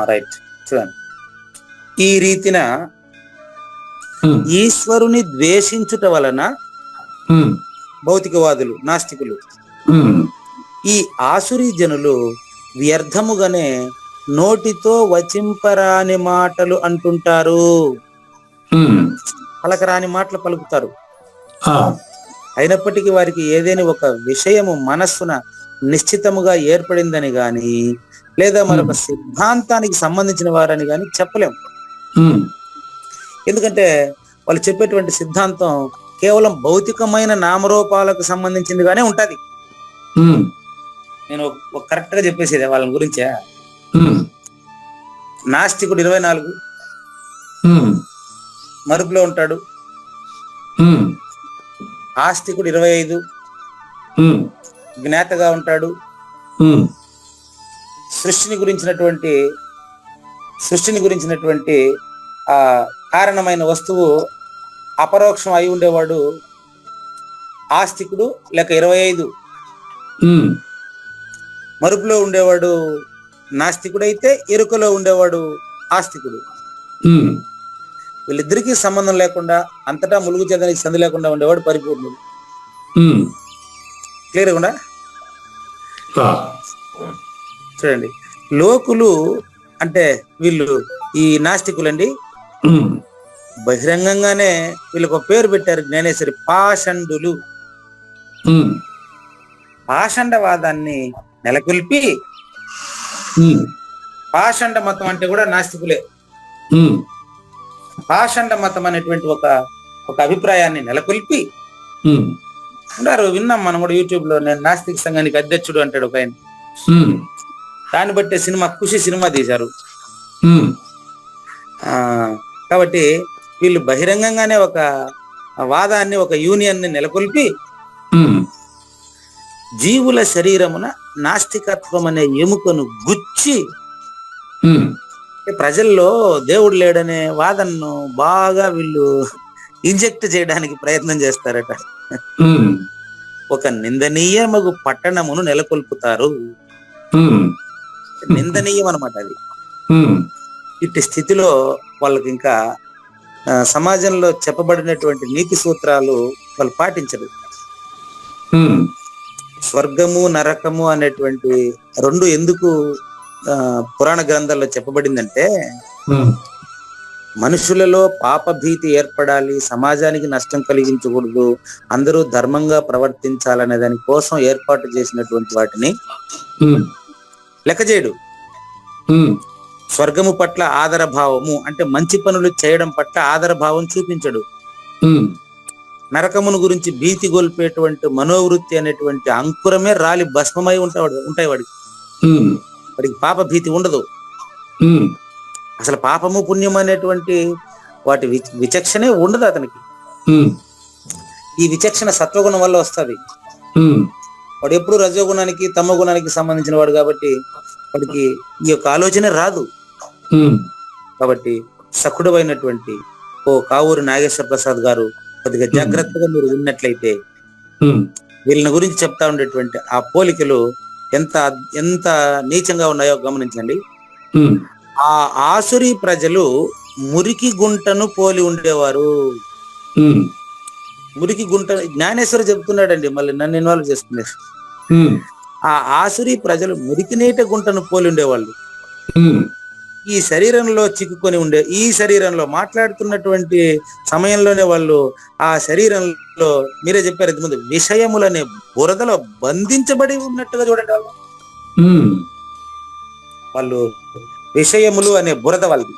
రైట్ చూడండి. ఈ రీతిన ఈశ్వరుని ద్వేషించుట వలన భౌతికవాదులు నాస్తికులు ఈ ఆసురీ జనులు వ్యర్థముగానే నోటితో వచింపరాని మాటలు అంటుంటారు. పలకరాని మాటలు పలుకుతారు. అయినప్పటికీ వారికి ఏదైనా ఒక విషయము మనస్సున నిశ్చితముగా ఏర్పడిందని గాని లేదా మరొక సిద్ధాంతానికి సంబంధించిన వారని గాని చెప్పలేము. ఎందుకంటే వాళ్ళు చెప్పేటువంటి సిద్ధాంతం కేవలం భౌతికమైన నామరూపాలకు సంబంధించిందిగానే ఉంటది. నేను కరెక్ట్ గా చెప్పేసేది వాళ్ళ గురించే. నాస్తికుడు 24 మరుపులో ఉంటాడు. ఆస్తికుడు 25, జ్ఞాతగా ఉంటాడు. సృష్టిని గురించినటువంటి ఆ కారణమైన వస్తువు అపరోక్షం అయి ఉండేవాడు ఆస్తికుడు, లేక 25 మరుపులో ఉండేవాడు నాస్తికుడైతే, ఎరుకలో ఉండేవాడు ఆస్తికుడు. వీళ్ళిద్దరికీ సంబంధం లేకుండా అంతటా ములుగు చెందడానికి సంధి లేకుండా ఉండేవాడు పరిపూర్ణుడు. క్లియర్ కూడా చూడండి. లోకులు అంటే వీళ్ళు ఈ నాస్తికులండి, బహిరంగంగానే వీళ్ళకి ఒక పేరు పెట్టారు జ్ఞానేశ్వరి, పాషండులు. పాషండవాదాన్ని నెలకొల్పి, పాషండ మతం అంటే కూడా నాస్తికులే, పాషండ మతం అనేటువంటి ఒక అభిప్రాయాన్ని నెలకొల్పి ఉన్నారు. విన్నాం మనం కూడా యూట్యూబ్ లో. నేను నాస్తిక సంఘానికి అధ్యక్షుడు అంటాడు ఒక ఆయన. దాన్ని బట్టే ఖుషి సినిమా తీశారు. కాబట్టి వీళ్ళు బహిరంగంగానే ఒక వాదాన్ని, ఒక యూనియన్ ని నెలకొల్పి జీవుల శరీరమున నాస్తికత్వం అనే ఎముకను గుచ్చి ప్రజల్లో దేవుడు లేడనే వాదనను బాగా వీళ్ళు ఇంజెక్ట్ చేయడానికి ప్రయత్నం చేస్తారట. ఒక నిందనీయమగు పట్టణమును నెలకొల్పుతారు. నిందనీయం అనమాట అది. ఇట్టి స్థితిలో వాళ్ళకి ఇంకా సమాజంలో చెప్పబడినటువంటి నీతి సూత్రాలు వాళ్ళు పాటించరు. స్వర్గము నరకము అనేటువంటి రెండు ఎందుకు పురాణ గ్రంథాల్లో చెప్పబడిందంటే, మనుషులలో పాప భీతి ఏర్పడాలి, సమాజానికి నష్టం కలిగించకూడదు, అందరూ ధర్మంగా ప్రవర్తించాలనే దాని కోసం ఏర్పాటు చేసినటువంటి వాటిని లెక్క చేయడు. స్వర్గము పట్ల ఆదర భావము అంటే మంచి పనులు చేయడం పట్ల ఆదర భావం చూపించడు. నరకమును గురించి భీతి గొల్పేటువంటి మనోవృత్తి అనేటువంటి అంకురమే రాలి భస్మమై ఉంటాయి వాడికి. వాడికి పాప భీతి ఉండదు. అసలు పాపము పుణ్యం అనేటువంటి వాటి విచక్షణే ఉండదు అతనికి. ఈ విచక్షణ సత్వగుణం వల్ల వస్తుంది. వాడు ఎప్పుడు రజోగుణానికి తమ గుణానికి సంబంధించిన వాడు కాబట్టి వాడికి ఈ యొక్క ఆలోచన రాదు. కాబట్టి సకుడు అయినటువంటి కావూరి నాగేశ్వర ప్రసాద్ గారు కొద్దిగా జాగ్రత్తగా మీరు విన్నట్లయితే వీళ్ళని గురించి చెప్తా ఉండేటువంటి ఆ పోలికలు ఎంత ఎంత నీచంగా ఉన్నాయో గమనించండి. ఆ ఆసురి ప్రజలు మురికి గుంటను పోలి ఉండేవారు. మురికి గుంట జ్ఞానేశ్వర చెప్తున్నాడండి, మళ్ళీ నన్ను ఇన్వాల్వ్ చేసుకున్నారు. ఆ ఆసురి ప్రజలు మురికి నీటి గుంటను పోలి ఉండేవాళ్ళు. ఈ శరీరంలో చిక్కుకొని ఈ శరీరంలో మాట్లాడుతున్నటువంటి సమయంలోనే వాళ్ళు ఆ శరీరంలో, మీరే చెప్పారు ఇంతకుముందు, విషయములనే బురదలో బంధించబడి ఉన్నట్టుగా చూడండి. వాళ్ళు విషయములు అనే బురద వాళ్ళది.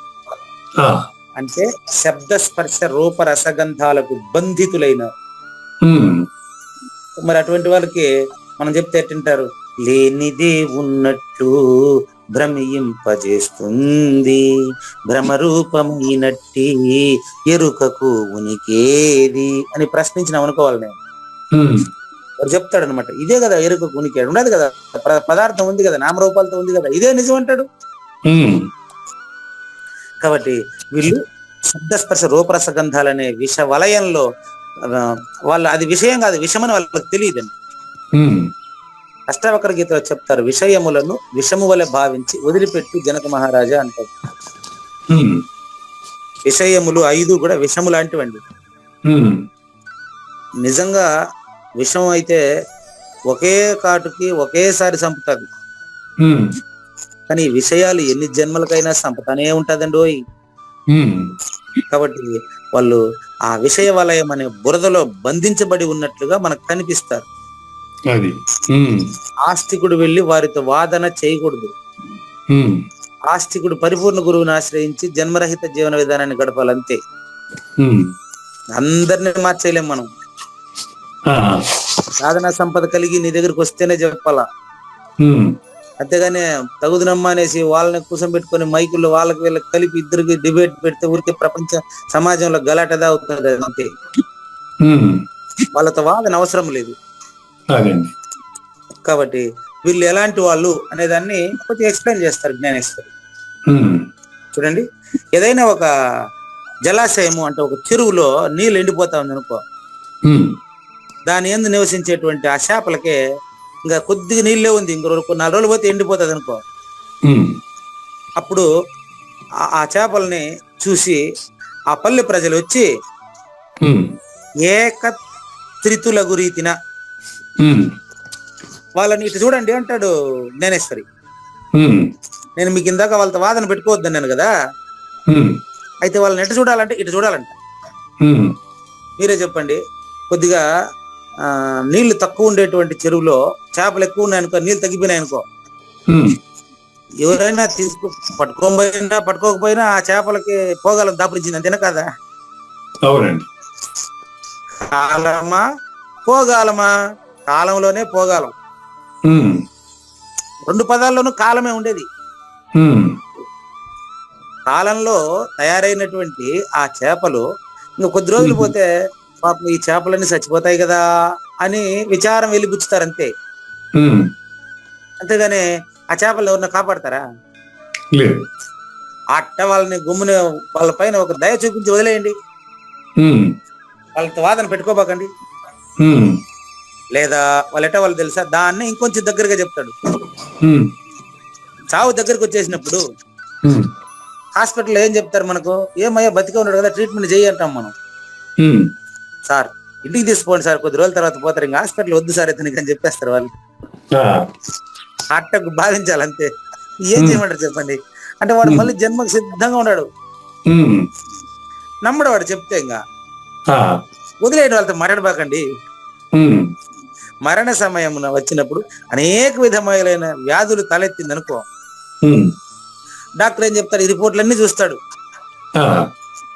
అంటే శబ్ద స్పర్శ రూప రసగంధాలకు బంధితులైన. మరి అటువంటి వాళ్ళకి మనం చెప్తే ఎట్టింటారు, లేనిదే ఉన్నట్టు భ్రమింపజేస్తుంది, భ్రమరూపమైనట్టి ఎరుకకు ఉనికేది అని ప్రశ్నించినాం అనుకోవాలి. నేను వాడు చెప్తాడు అనమాట, ఇదే కదా ఎరుకకు ఉనికి, ఉండదు కదా, పదార్థం ఉంది కదా, నామరూపాలతో ఉంది కదా, ఇదే నిజం అంటాడు. కాబట్టి వీళ్ళు శబ్దస్పర్శ రూపరసగంధాలనే విష వలయంలో వాళ్ళు, అది విషయం కాదు, విషమని వాళ్ళకి తెలియదండి. అష్టావక్ర గీతలో చెప్తారు, విషయములను విషము వలె భావించి వదిలిపెట్టు జనక మహారాజా అంటారు. విషయములు 5 కూడా విషము లాంటివండి. నిజంగా విషం అయితే ఒకే కాటుకి ఒకేసారి చంపుతుంది. కానీ ఈ విషయాలు ఎన్ని జన్మలకైనా చంపుతానే ఉంటదండి ఓయ్. కాబట్టి వాళ్ళు ఆ విషయ వలయం అనే బురదలో బంధించబడి ఉన్నట్లుగా మనకు కనిపిస్తారు. ఆస్తికుడు వెళ్ళి వారితో వాదన చేయకూడదు. ఆస్తికుడు పరిపూర్ణ గురువుని ఆశ్రయించి జన్మరహిత జీవన విధానాన్ని గడపాలంతే. అందరినీ మార్చేయలేం మనం. సాధన సంపద కలిగి నీ దగ్గరికి వస్తేనే చెప్పాలా, అంతేగాని తగుదనమ్మా అనేసి వాళ్ళని కూర్చోబెట్టుకొని మైకుల్లో వాళ్ళకి వీళ్ళకి కలిపి ఇద్దరికి డిబేట్ పెడితే ఊరికే ప్రపంచ సమాజంలో గలాటదా అవుతుంది అంతే. వాళ్ళతో వాదన అవసరం లేదు. అదండి. కాబట్టి వీళ్ళు ఎలాంటి వాళ్ళు అనే దాన్ని కొంచెం ఎక్స్ప్లెయిన్ చేస్తారు జ్ఞానేశ్వరి. చూడండి, ఏదైనా ఒక జలాశయము అంటే ఒక చెరువులో నీళ్ళు ఎండిపోతా ఉంది అనుకో, దాని యందు నివసించేటువంటి ఆ చేపలకే ఇంకా కొద్దిగా నీళ్ళే ఉంది, ఇంకో 4 రోజులు పోతే ఎండిపోతుంది అనుకో. అప్పుడు ఆ చేపల్ని చూసి ఆ పల్లె ప్రజలు వచ్చి ఏక త్రితుల గురీతిన వాళ్ళని ఇటు చూడండి అంటాడు జ్ఞానేశ్వరి. నేను మీకు ఇందాక వాళ్ళతో వాదన పెట్టుకోవద్దన్నాను కదా, అయితే వాళ్ళని ఎటు చూడాలంటే ఇటు చూడాలంట. మీరే చెప్పండి, కొద్దిగా నీళ్లు తక్కువ ఉండేటువంటి చెరువులో చేపలు ఎక్కువ ఉన్నాయనుకో, నీళ్ళు తగ్గిపోయినాయనుకో, ఎవరైనా పట్టుకోకపోయినా ఆ చేపలకి పోగాలం దాపురించింది, అంతేనా కదా? అవునండి. కాలమా పోగాలమా? కాలంలోనే పోగాలం, 2 పదాల్లోనూ కాలమే ఉండేది. కాలంలో తయారైనటువంటి ఆ చేపలు ఇంకా కొద్ది రోజులు పోతే పాపం ఈ చేపలన్నీ చచ్చిపోతాయి కదా అని విచారం వెలిబుచ్చుతారు అంతే. అంతేగాని ఆ చేపలు ఎవరిని కాపాడతారా? అట్ట వాళ్ళని గుమ్మున వాళ్ళ పైన ఒక దయ చూపించి వదిలేయండి, వాళ్ళతో వాదన పెట్టుకోబాకండి. లేదా వాళ్ళు తెలుసా, దాన్ని ఇంకొంచెం దగ్గరగా చెప్తాడు. చావు దగ్గరకు వచ్చేసినప్పుడు హాస్పిటల్లో ఏం చెప్తారు మనకు? ఏమయ్యా బతికే ఉన్నాడు కదా, ట్రీట్మెంట్ చేయి అంటాం మనం. సార్ ఇంటికి తీసుకోండి సార్, కొద్ది రోజుల తర్వాత పోతారు, ఇంకా హాస్పిటల్ వద్దు సార్ ఇతనికి అని చెప్పేస్తారు వాళ్ళు. అట్టకు భావించాలంతే. ఏం చేయమంటారు చెప్పండి? అంటే వాడు మళ్ళీ జన్మకు సిద్ధంగా ఉన్నాడు, నమ్మడు వాడు చెప్తే. ఇంకా వదిలేయడం, వాళ్ళతో మాట్లాడబాకండి. మరణ సమయం వచ్చినప్పుడు అనేక విధమైన వ్యాధులు తలెత్తింది అనుకో, డాక్టర్ ఏం చెప్తాడు? ఈ రిపోర్ట్లన్నీ చూస్తాడు.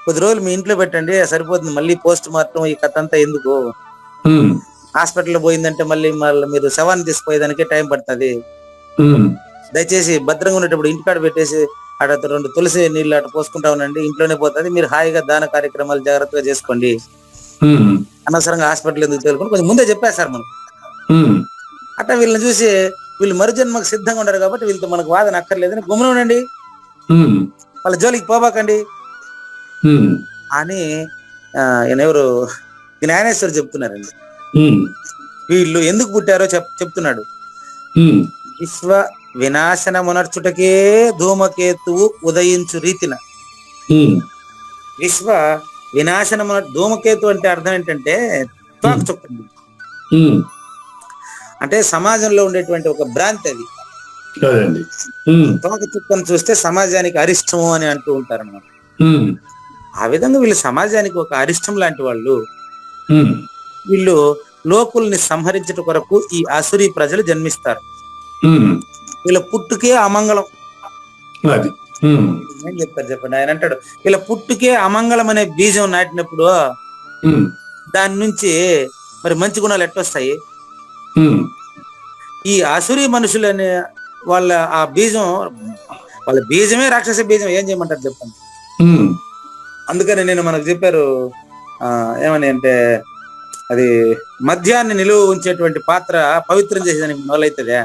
కొద్ది రోజులు మీ ఇంట్లో పెట్టండి సరిపోతుంది, మళ్ళీ పోస్ట్ మార్టం ఈ కథ అంతా ఎందుకు? హాస్పిటల్లో పోయిందంటే మళ్ళీ మీరు శవాన్ని తీసుకుపోయేదానికే టైం పడుతుంది. దయచేసి భద్రంగా ఉండేటప్పుడు ఇంటికాడ పెట్టేసి అటు 2 తులసి నీళ్ళు అటు పోసుకుంటా ఉండండి, ఇంట్లోనే పోతుంది. మీరు హాయిగా దాన కార్యక్రమాలు జాగ్రత్తగా చేసుకోండి, అనవసరంగా హాస్పిటల్ ఎందుకు తేలుకొని కొంచెం ముందే చెప్పేస్తారు మనం. అట్లా వీళ్ళని చూసి వీళ్ళు మరుజన్మకు సిద్ధంగా ఉన్నారు కాబట్టి వీళ్ళతో మనకు వాదన అక్కర్లేదని గమ్మున ఉండండి, వాళ్ళ జోలికి పోబాకండి అని ఎవరు జ్ఞానేశ్వరి చెప్తున్నారండి. వీళ్ళు ఎందుకు పుట్టారో చెప్తున్నాడు. విశ్వ వినాశనమునర్చుటకే ధూమకేతువు ఉదయించు రీతిన. విశ్వ వినాశనము, ధూమకేతు అంటే అర్థం ఏంటంటే తోక చుక్కండి, అంటే సమాజంలో ఉండేటువంటి ఒక భ్రాంతి అది. తోక చుక్కను చూస్తే సమాజానికి అరిష్టము అని అంటూ ఉంటారు అన్నమాట. ఆ విధంగా వీళ్ళు సమాజానికి ఒక అరిష్టం లాంటి వాళ్ళు. వీళ్ళు లోకుల్ని సంహరించట కొరకు ఈ అసురీ ప్రజలు జన్మిస్తారు. వీళ్ళ పుట్టుకే అమంగళం. ఏం చెప్తారు చెప్పండి? ఆయన అంటాడు, వీళ్ళ పుట్టుకే అమంగళం అనే బీజం నాటినప్పుడు దాని నుంచి మరి మంచి గుణాలు ఎట్టొస్తాయి? ఈ అసురీ మనుషులు అనే వాళ్ళ ఆ బీజం, వాళ్ళ బీజమే రాక్షస బీజం. ఏం చేయమంటారు చెప్పండి? అందుకని నేను మనకు చెప్పారు ఏమని అంటే, అది మద్యాన్ని నిలువ ఉంచేటువంటి పాత్ర పవిత్రం చేసేదానికి మొదలైతుందా?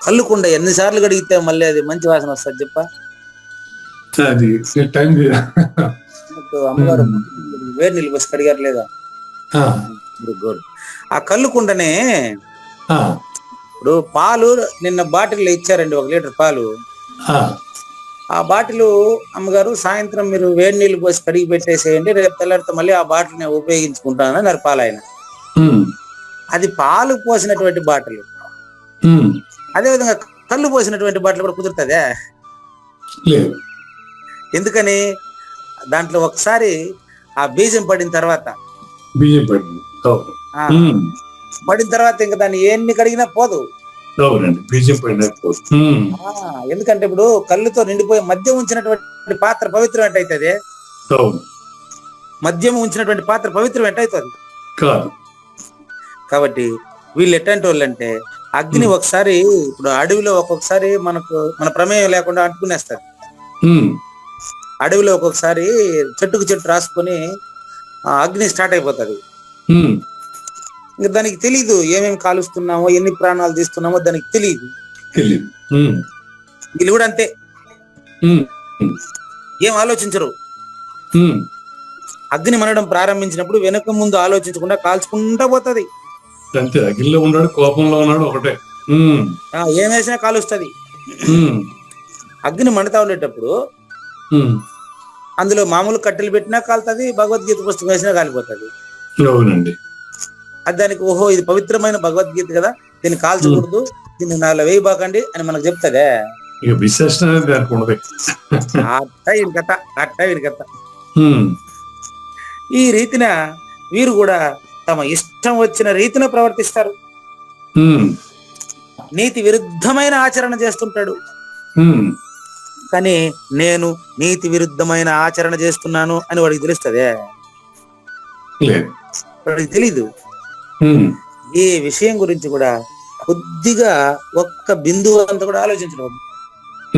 కళ్ళుకుండ ఎన్నిసార్లు కడిగితే మళ్ళీ అది మంచి వాసన వస్తుంది చెప్ప? అమ్మగారు వేడి నీళ్ళు పోసి కడిగారు లేదా? ఆ కళ్ళుకుండనే ఇప్పుడు పాలు నిన్న బాటిల్లో ఇచ్చారండి, 1 లీటర్ పాలు. ఆ బాటిల్ అమ్మగారు సాయంత్రం మీరు వేడి నీళ్లు పోసి కడిగి పెట్టేసేయండి, రేపు తెల్లారితో మళ్ళీ ఆ బాటిల్ నేను ఉపయోగించుకుంటానని పాలు ఆయన. అది పాలు పోసినటువంటి బాటిల్. అదే విధంగా కళ్ళు పోసినటువంటి బాటిల్ కూడా కుదురుతుందా? ఎందుకని? దాంట్లో ఒకసారి ఆ బీజం పడిన తర్వాత ఇంకా దాన్ని ఎన్ని కడిగినా పోదు. ఎందుకంటే ఇప్పుడు కళ్ళుతో నిండిపోయి మద్యం ఉంచినటువంటి పాత్ర పవిత్రం ఎట్టయితుంది? మద్యం ఉంచినటువంటి పాత్ర పవిత్రం ఎట్టయితుంది? కాబట్టి వీళ్ళు ఎట్లాంటి వాళ్ళు అంటే, అగ్ని ఒకసారి ఇప్పుడు అడవిలో ఒక్కొక్కసారి మన ప్రమేయం లేకుండా అంటుకునేస్తారు. అడవిలో ఒక్కొక్కసారి చెట్టుకు చెట్టు రాసుకొని ఆ అగ్ని స్టార్ట్ అయిపోతుంది. ఉమ్, ఇంకా దానికి తెలీదు ఏమేమి కాలుస్తున్నామో, ఎన్ని ప్రాణాలు తీస్తున్నామో దానికి తెలియదు. తెలీదు. ఉమ్, వీళ్ళు కూడా అంతే, ఉమ్, ఉమ్, ఏం ఆలోచించరు. ఉమ్, అగ్ని మనడం ప్రారంభించినప్పుడు వెనక ముందు ఆలోచించకుండా కాల్చుకుంటా పోతుంది. అంతే. అగిల్లో ఉన్నాడు, కోపంలో ఉన్నాడు, ఒకటే. ఉమ్, ఏం వేసినా కాలుస్తుంది. ఉమ్, అగ్ని మండుతా ఉండేటప్పుడు ఉమ్, అందులో మామూలు కట్టెలు పెట్టినా కాలుతుంది, భగవద్గీత పుస్తకం వేసినా కాలిపోతుంది. అవునండి. అది దానికి ఓహో ఇది పవిత్రమైన భగవద్గీత కదా, దీన్ని కాల్చకూడదు, దీన్ని నాలో వేయబాకండి అని మనకు చెప్తాదే. ఇక విశేషం అనేది దానికి ఉండదు. అట్ట వీరి కథ, అట్ట వీరి కథ. ఉమ్, ఈ రీతిన వీరు కూడా తమ ఇష్టం వచ్చిన రీతిన ప్రవర్తిస్తారు. ఉమ్, నీతి విరుద్ధమైన ఆచరణ చేస్తుంటాడు. ఉమ్, కానీ నేను నీతి విరుద్ధమైన ఆచరణ చేస్తున్నాను అని వాడికి తెలుస్తుందే? లేదు. వాడికి తెలీదు. ఉమ్, ఈ విషయం గురించి కూడా కొద్దిగా ఒక్క బిందువు అంతా కూడా ఆలోచించడం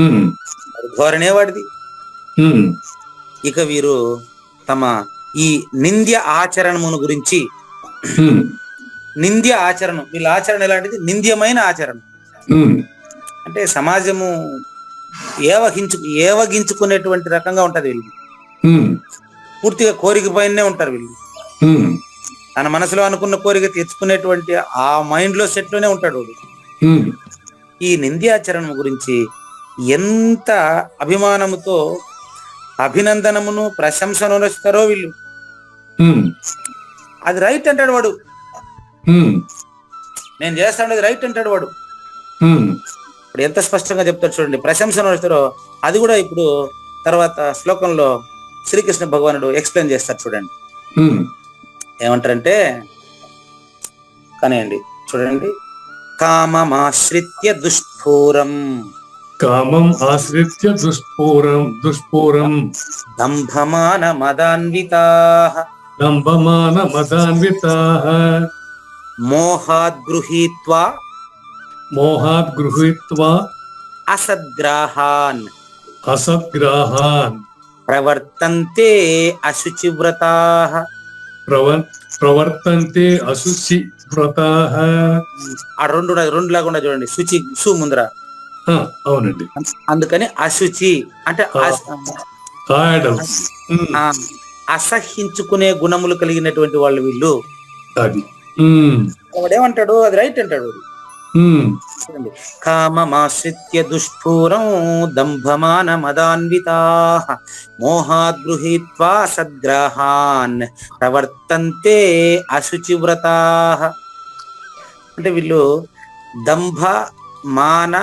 ఉమ్, ధోరణే వాడిది. ఉమ్, ఇక వీరు తమ ఈ నింద్య ఆచరణమును గురించి, ఉమ్, నింద్య ఆచరణ, వీళ్ళ ఆచరణ ఎలాంటిది? నింద్యమైన ఆచరణ. ఉమ్, అంటే సమాజము ఏవగించుకునేటువంటి రకంగా ఉంటది వీళ్ళు. ఉమ్, పూర్తిగా కోరిక పైనే ఉంటారు వీళ్ళు. ఉమ్, తన మనసులో అనుకున్న కోరిక తెచ్చుకునేటువంటి ఆ మైండ్ లో సెట్ లోనే ఉంటాడు వాడు. ఉమ్, ఈ నింద్యాచరణ గురించి ఎంత అభిమానముతో అభినందనమును ప్రశంసను వస్తారో వీళ్ళు. ఉమ్, అది రైట్ అంటాడు వాడు, ఉమ్, నేను చేస్తాను రైట్ అంటాడు వాడు. ఉమ్, ఇప్పుడు ఎంత స్పష్టంగా చెప్తాడు చూడండి, ప్రశంసను వస్తారో. అది కూడా ఇప్పుడు తర్వాత శ్లోకంలో శ్రీకృష్ణ భగవానుడు ఎక్స్ప్లెయిన్ చేస్తారు చూడండి. ఉమ్, ఏమంటారంటే, కానివ్వండి చూడండి, కామమాశ్రిత్య దుష్పూరం కామం ఆశ్రిత్య దుష్పూరం దంభమాన మదాన్వితాః దంభమాన మదాన్వితాః మోహాద్ గృహీత్వా అసద్గ్రాహాన్ ప్రవర్తంతే అశుచివ్రతాః ప్రవర్తంతే అశుచి వ్రతాః. ఆ రెండు లాగా చూడండి, శుచి సు ముందర. అవునండి. అందుకని అశుచి అంటే అసహించుకునే గుణములు కలిగినటువంటి వాళ్ళు వీళ్ళు. అది వాడేమంటాడు, అది రైట్ అంటాడు. కామమాశ్రిత్య దుష్పూరం దంభమాన మదాన్వితాః మోహాద్ గృహీత్వా సద్గ్రాహాన్ ప్రవర్తంతే అశుచివ్రతాః. అంటే వీళ్ళు దంభ మాన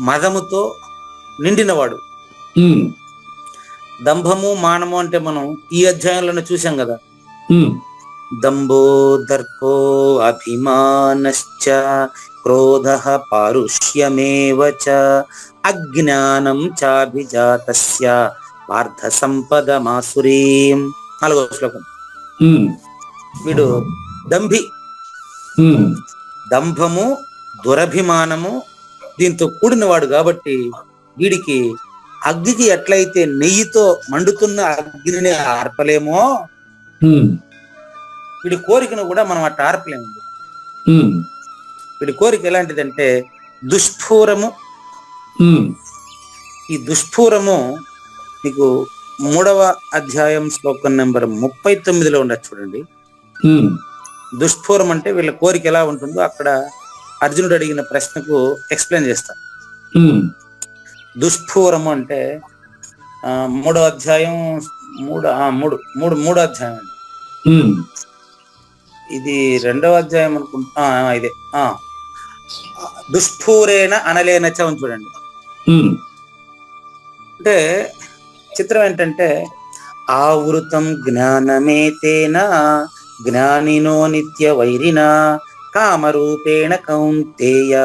మదముతో నిండినవాడు. దంభము మానము అంటే మనం ఈ అధ్యాయంలోనే చూసాం కదా. దంభో దర్పో అభిమానశ్చ క్రోధః పారుష్యమేవ చ అజ్ఞానం చాభిజాతస్య పార్థ సంపదమాసురీం. 4వ శ్లోకం. వీడు దంభి, దంభము దురభిమానము దీంతో కూడినవాడు కాబట్టి వీడికి అగ్నికి ఎట్లయితే నెయ్యితో మండుతున్న అగ్నిని ఆర్పలేమో వీడి కోరికను కూడా మనం అట్లా ఆర్పలేము. వీడి కోరిక ఎలాంటిదంటే దుష్పూరము. ఈ దుష్పూరము నీకు 3వ అధ్యాయం శ్లోకం నెంబర్ 39లో ఉండదు చూడండి. దుష్పూరం అంటే వీళ్ళ కోరిక ఎలా ఉంటుందో అక్కడ అర్జునుడు అడిగిన ప్రశ్నకు ఎక్స్ప్లెయిన్ చేస్తా. దుష్పూరము అంటే 3వ అధ్యాయం 3వ అధ్యాయం అండి. ఇది 2వ అధ్యాయం అనుకుంటా. ఇదే దుష్పూరేణ అనలేనచ చూడండి. అంటే చిత్రం ఏంటంటే ఆవృతం జ్ఞానమేతేన జ్ఞానినో నిత్య వైరిన కామరూపేణ కౌంతేయ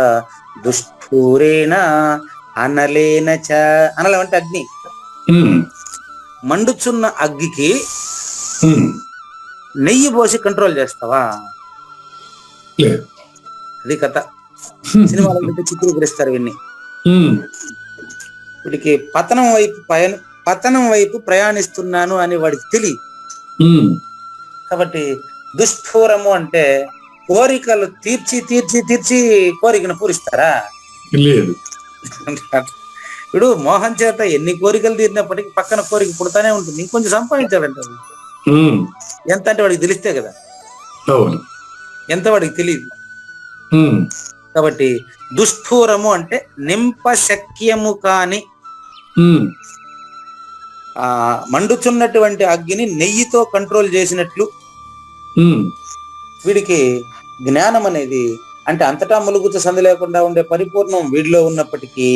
దుష్పూరేణ అనలేనచ. అనలం అంటే అగ్ని. మండుచున్న అగ్గికి నెయ్యి పోసి కంట్రోల్ చేస్తావా? అది కథ. సినిమాల చిత్రీకరిస్తారు వీడిని. వీడికి పతనం వైపు ప్రయాణిస్తున్నాను అని వాడికి తెలియదు. కాబట్టి దుష్పూరము అంటే కోరికలు తీర్చి తీర్చి తీర్చి కోరికను పూరిస్తారా? లేదు. ఇప్పుడు మోహం చేత ఎన్ని కోరికలు తీరినప్పటికీ పక్కన కోరిక పుడతానే ఉంటుంది, ఇంకొంచెం సంపాదించాలంటారు. ఎంత అంటే వాడికి తెలిస్తే కదా, ఎంత వాడికి తెలియదు. కాబట్టి దుష్పూరము అంటే నింపశక్యము కాని, మండుచున్నటువంటి అగ్గిని నెయ్యితో కంట్రోల్ చేసినట్లు వీడికి జ్ఞానం అనేది, అంటే అంతటా ములుగుచు సంధి లేకుండా ఉండే పరిపూర్ణం వీడిలో ఉన్నప్పటికీ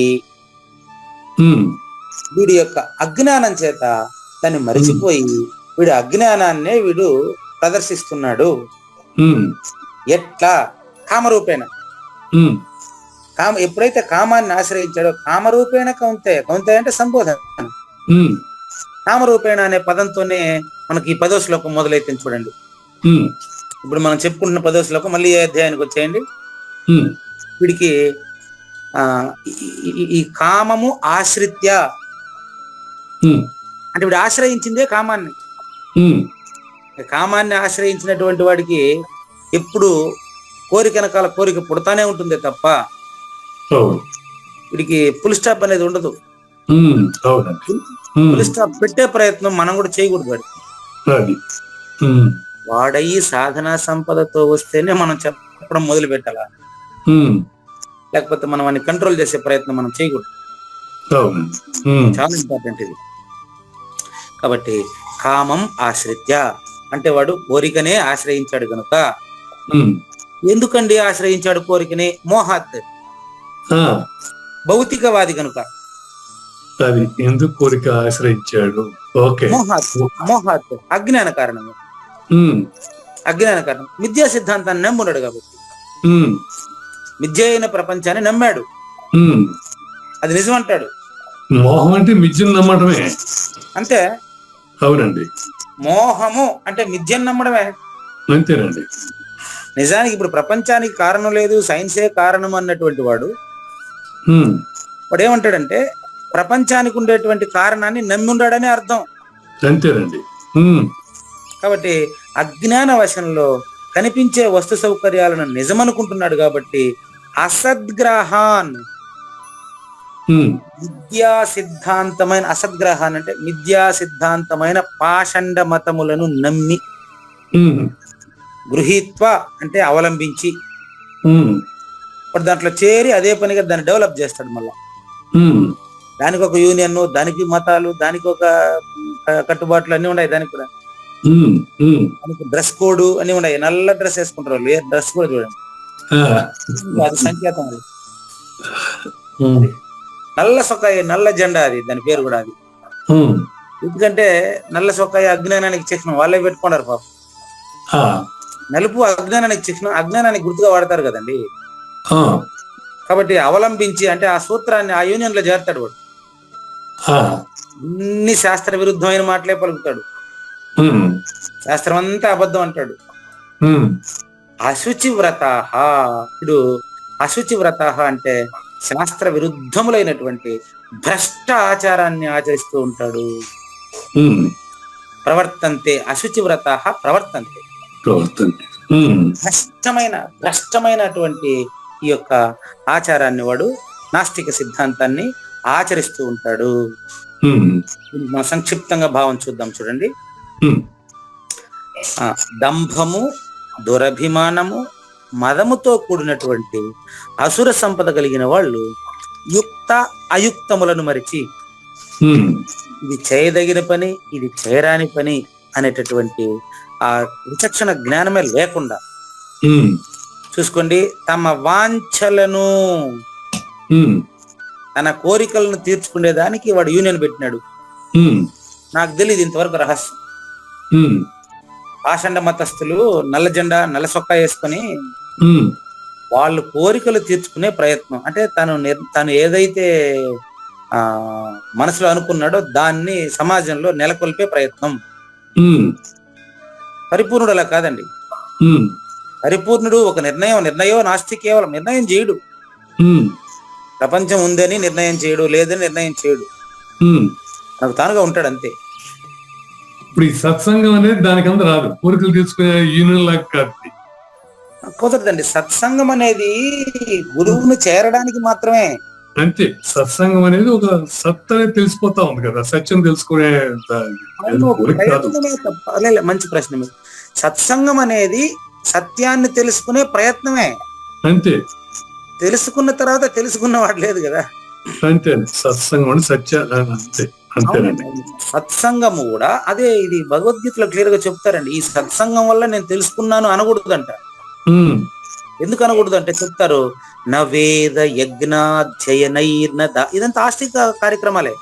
వీడి యొక్క అజ్ఞానం చేత దాన్ని మరిచిపోయి వీడి అజ్ఞానాన్నే వీడు ప్రదర్శిస్తున్నాడు. ఎట్లా? కామరూపేణ. ఎప్పుడైతే కామాన్ని ఆశ్రయించాడో, కామరూపేణ కౌంతేయ, కౌంతేయ అంటే సంబోధన, కామరూపేణ అనే పదంతోనే మనకి ఈ 10వ శ్లోకం మొదలైతే చూడండి. ఇప్పుడు మనం చెప్పుకుంటున్న 10వ శ్లోకం మళ్ళీ ఏ అధ్యాయానికి వచ్చేయండి. వీడికి ఈ కామము ఆశ్రిత్య అంటే వీడు ఆశ్రయించిందే కామాన్ని. కామాన్ని ఆశ్రయించినటువంటి వాడికి ఎప్పుడు కోరికనకాల కోరిక పుడతానే ఉంటుందే తప్ప వీడికి ఫుల్ స్టాప్ అనేది ఉండదు. ఫుల్ స్టాప్ పెట్టే ప్రయత్నం మనం కూడా చేయకూడదు. వాడయ్యి సాధనా సంపదతో వస్తేనే మనం చెప్పడం మొదలు పెట్టాలా, లేకపోతే మనం వాడిని కంట్రోల్ చేసే ప్రయత్నం మనం చేయకూడదు. చాలా ఇంపార్టెంట్ ఇది. కాబట్టి కామం ఆశ్రిత్య అంటే వాడు కోరికనే ఆశ్రయించాడు కనుక. ఎందుకండి ఆశ్రయించాడు కోరికనే? మోహాత్, భౌతికవాది కనుక. ఎందుకు కోరిక ఆశ్రయించాడు? మోహాత్ అజ్ఞాన కారణము. అజ్ఞాన కారణం మిథ్యా సిద్ధాంతాన్ని నమ్మున్నాడు కాబట్టి మిథ్య అయిన ప్రపంచాన్ని నమ్మాడు, అది నిజం అంటాడు. మోహం అంటే మిథ్యను నమ్మడమే అంతే. అవునండి, మోహము అంటే మిథ్యను నమ్మడమే అంతేనండి. నిజానికి ఇప్పుడు ప్రపంచానికి కారణం లేదు, సైన్సే కారణం అన్నటువంటి వాడు ఏమంటాడంటే ప్రపంచానికి ఉండేటువంటి కారణాన్ని నమ్మి ఉన్నాడని అర్థం. అంతేనండి. కాబట్టి అజ్ఞాన వశంలో కనిపించే వస్తు సౌకర్యాలను నిజమనుకుంటున్నాడు కాబట్టి అసద్గ్రహాన్, మిథ్యా సిద్ధాంతమైన అసద్గ్రహాన్ అంటే మిథ్యా సిద్ధాంతమైన పాషండ మతములను నమ్మి, గృహీత్వ అంటే అవలంబించి దాంట్లో చేరి అదే పనిగా దాన్ని డెవలప్ చేస్తాడు. మళ్ళా దానికి ఒక యూనియన్, దానికి మతాలు, దానికి ఒక కట్టుబాట్లు అన్ని ఉన్నాయి. దానికి కూడా డ్రెస్ కోడ్ అన్ని ఉన్నాయి. నల్ల డ్రెస్ వేసుకుంటారు వాళ్ళు, ఏ డ్రెస్ కూడా చూడండి, అది సంకేతం. అది నల్ల సొక్కాయి, నల్ల జెండా, అది దాని పేరు కూడా అది. ఎందుకంటే నల్ల సొక్కాయి అజ్ఞానానికి చిహ్నం, వాళ్ళే పెట్టుకున్నారు పాపం. నలుపు అజ్ఞానానికి చిహ్నం, అజ్ఞానానికి గుర్తుగా వాడతారు కదండి. కాబట్టి అవలంబించి అంటే ఆ సూత్రాన్ని ఆ యూనియన్ లో చేరతాడు వాడు. అన్ని శాస్త్ర విరుద్ధమైన మాటలే పలుకుతాడు, శాస్త్రం అంతా అబద్ధం అంటాడు. అశుచి వ్రత, ఇప్పుడు అశుచి వ్రత అంటే శాస్త్ర విరుద్ధములైనటువంటి భ్రష్ట ఆచారాన్ని ఆచరిస్తూ ఉంటాడు. ప్రవర్తంతే అశుచి వ్రత ప్రవర్తంతే, భ్రష్టమైనటువంటి ఈ యొక్క ఆచారాన్ని వాడు, నాస్తిక సిద్ధాంతాన్ని ఆచరిస్తూ ఉంటాడు. మనం సంక్షిప్తంగా భావం చూద్దాం చూడండి. దంభము, దురభిమానము, మదముతో కూడినటువంటి అసుర సంపద కలిగిన వాళ్ళు యుక్త అయుక్తములను మరిచి ఇది చేయదగిన పని, ఇది చేయరాని పని అనేటటువంటి ఆ విచక్షణ జ్ఞానమే లేకుండా చూసుకోండి, తమ వాంఛలను, తన కోరికలను తీర్చుకునేదానికి వాడు యూనియన్ పెట్టినాడు. నాకు తెలియదు ఇంతవరకు రహస్యం. పాషండ మతస్థులు నల్ల జెండా, నల్ల సొక్కా వేసుకొని వాళ్ళు కోరికలు తీర్చుకునే ప్రయత్నం, అంటే తను ఏదైతే మనసులో అనుకున్నాడో దాన్ని సమాజంలో నెలకొల్పే ప్రయత్నం. పరిపూర్ణుడు అలా కాదండి. పరిపూర్ణుడు ఒక నిర్ణయం నాస్తి కేవలం నిర్ణయం చేయడు. ప్రపంచం ఉందని నిర్ణయం చేయడు, లేదని నిర్ణయం చేయడు, నాకు తానుగా ఉంటాడు అంతే. ఇప్పుడు ఈ సత్సంగం అనేది దానికంత రాదు, కోరికలు తీసుకునే యూనియన్ లాగా కాదు. కుదరదండి. సత్సంగం అనేది గురువును చేరడానికి మాత్రమే. అంతే, సత్సంగం అనేది ఒక సత్ అనేది తెలిసిపోతా ఉంది కదా, సత్యం తెలుసుకునే కోరిక కాదు. ప్రయత్నమే తప్ప. మంచి ప్రశ్న మీరు. సత్సంగం అనేది సత్యాన్ని తెలుసుకునే ప్రయత్నమే. అంతే, తెలుసుకున్న తర్వాత తెలుసుకున్నవాడు లేదు కదా. అంతే, సత్సంగం అంటే సత్య, అంతే, అంతేనండి. సత్సంగము కూడా అదే, ఇది భగవద్గీతలో క్లియర్ గా చెప్తారండి. ఈ సత్సంగం వల్ల నేను తెలుసుకున్నాను అనకూడదంట. ఎందుకు అనకూడదు అంటే చెప్తారు, నవేద యజ్ఞాధ్యయనైర్నద. ఇదంతా ఆస్తిక కార్యక్రమాలే.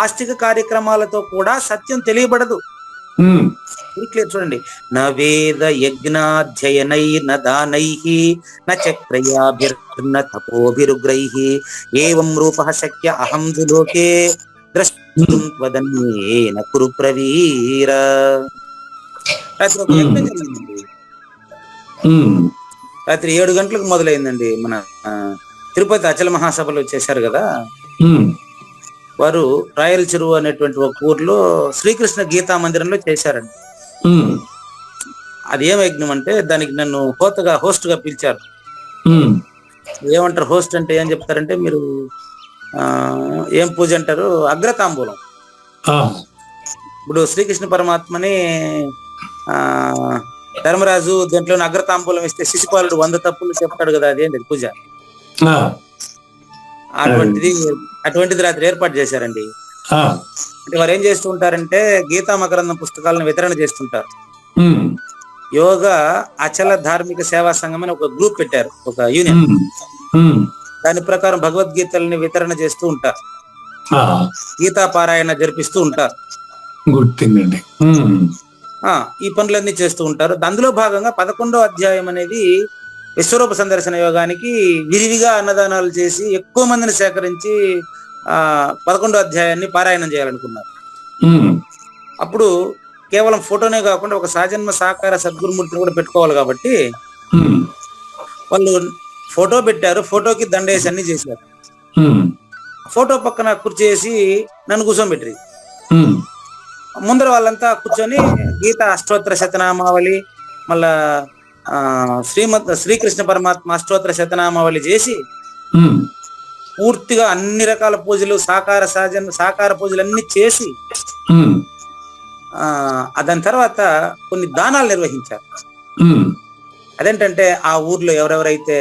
ఆస్తిక కార్యక్రమాలతో కూడా సత్యం తెలియబడదు. క్లియర్ చూడండి, నవేద యజ్ఞాధ్యయనైర్నదానైః నచక్రయాభిర్న తపోభిరుగ్రైః ఏవం రూపః శక్య అహం లోకే ద్రష్టుం త్వదన్యేన కురు ప్రవీర. రాత్రి ఒక యజ్ఞం జరిగిందండి. రాత్రి 7 గంటలకు మొదలైందండి. మన తిరుపతి అచల మహాసభలో చేశారు కదా, వారు రాయల చెరువు అనేటువంటి ఒక ఊర్లో శ్రీకృష్ణ గీతా మందిరంలో చేశారండి. అది ఏం యజ్ఞం అంటే, దానికి నన్ను హోస్ట్ గా పిలిచారు. ఏమంటారు హోస్ట్ అంటే? ఏం చెప్తారంటే, మీరు ఏం పూజ అంటారు? అగ్రతాంబూలం. ఇప్పుడు శ్రీకృష్ణ పరమాత్మని ధర్మరాజు దాంట్లో అగ్రతాంబూలం ఇస్తే శిశుపాలుడు 100 తప్పులు చెప్తాడు కదా, అదేంటి పూజ. అటువంటిది రాత్రి ఏర్పాటు చేశారండి. అంటే వారు ఏం చేస్తూ ఉంటారంటే, గీతా మకరందం పుస్తకాలను వితరణ చేస్తుంటారు. యోగా అచల ధార్మిక సేవా సంఘం అని ఒక గ్రూప్ పెట్టారు, ఒక యూనియన్. దాని ప్రకారం భగవద్గీతల్ని వితరణ చేస్తూ ఉంటారు, గీతా పారాయణ జరిపిస్తూ ఉంటారు. ఈ పనులన్నీ చేస్తూ ఉంటారు. అందులో భాగంగా 11వ అధ్యాయం అనేది విశ్వరూప సందర్శన యోగానికి విరివిగా అన్నదానాలు చేసి ఎక్కువ మందిని సేకరించి 11వ అధ్యాయాన్ని పారాయణం చేయాలనుకున్నారు. అప్పుడు కేవలం ఫోటోనే కాకుండా ఒక సహజన్మ సాకార సద్గురుమూర్తిని కూడా పెట్టుకోవాలి కాబట్టి వాళ్ళు ఫోటో పెట్టారు. ఫోటోకి దండేసి అన్ని చేశారు. ఫోటో పక్కన కుర్చీ వేసి నన్ను కూర్చోబెట్టి ముందర వాళ్ళంతా కూర్చొని గీత అష్టోత్తర శతనామావళి, మళ్ళా శ్రీకృష్ణ పరమాత్మ అష్టోత్తర శతనామావళి చేసి పూర్తిగా అన్ని రకాల పూజలు, సాకార పూజలు అన్ని చేసి దాని తర్వాత కొన్ని దానాలు నిర్వహించారు. అదేంటంటే, ఆ ఊర్లో ఎవరెవరైతే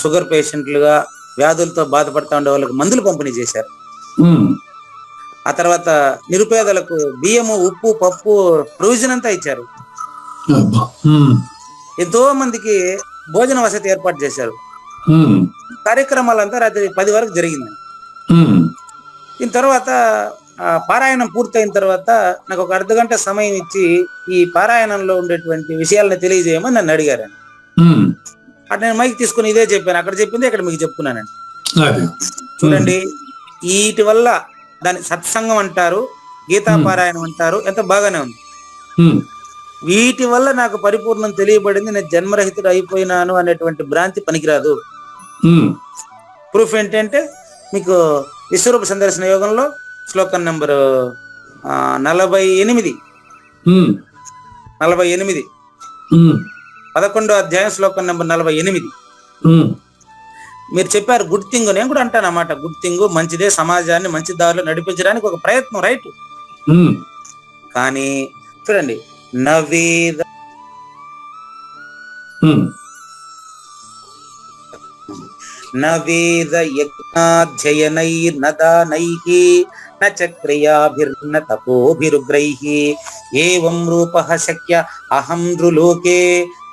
షుగర్ పేషెంట్లుగా వ్యాధులతో బాధపడతా ఉండే వాళ్ళకి మందులు పంపిణీ చేశారు. ఆ తర్వాత నిరుపేదలకు బియ్యము, ఉప్పు, పప్పు ప్రొవిజన్ అంతా ఇచ్చారు. ఎంతో మందికి భోజన వసతి ఏర్పాటు చేశారు. కార్యక్రమాలంతా రాత్రి 10 వరకు జరిగింది. దీని తర్వాత పారాయణం పూర్తయిన తర్వాత నాకు ఒక అర్ధగంట సమయం ఇచ్చి ఈ పారాయణంలో ఉండేటువంటి విషయాలను తెలియజేయమని నన్ను అడిగారు. అటు నేను మైక్ తీసుకుని ఇదే చెప్పాను, అక్కడ చెప్పింది ఇక్కడ మీకు చెప్తున్నానండి. చూడండి, వీటి వల్ల దాని సత్సంగం అంటారు, గీతా పారాయణం అంటారు, ఎంత బాగానే ఉంది. వీటి వల్ల నాకు పరిపూర్ణం తెలియబడింది, నేను జన్మరహితుడు అయిపోయినాను అనేటువంటి భ్రాంతి పనికిరాదు. ప్రూఫ్ ఏంటంటే, మీకు విశ్వరూప సందర్శన యోగంలో శ్లోకం నెంబర్ 48 11వ అధ్యాయం శ్లోకం నెంబర్ 48. మీరు చెప్పారు గుడ్ థింగ్, నేను కూడా అంటాను అన్నమాట. గుడ్ థింగ్ మంచిదే, సమాజాన్ని మంచి దారిలో నడిపించడానికి ఒక ప్రయత్నం, రైట్. కానీ చూడండి, నవేద యజ్ఞాధ్యయనైర్నదానైః నచక్రయాభిర్న తపోభిరుగ్రైః ఏవం రూపః శక్య అహం లోకే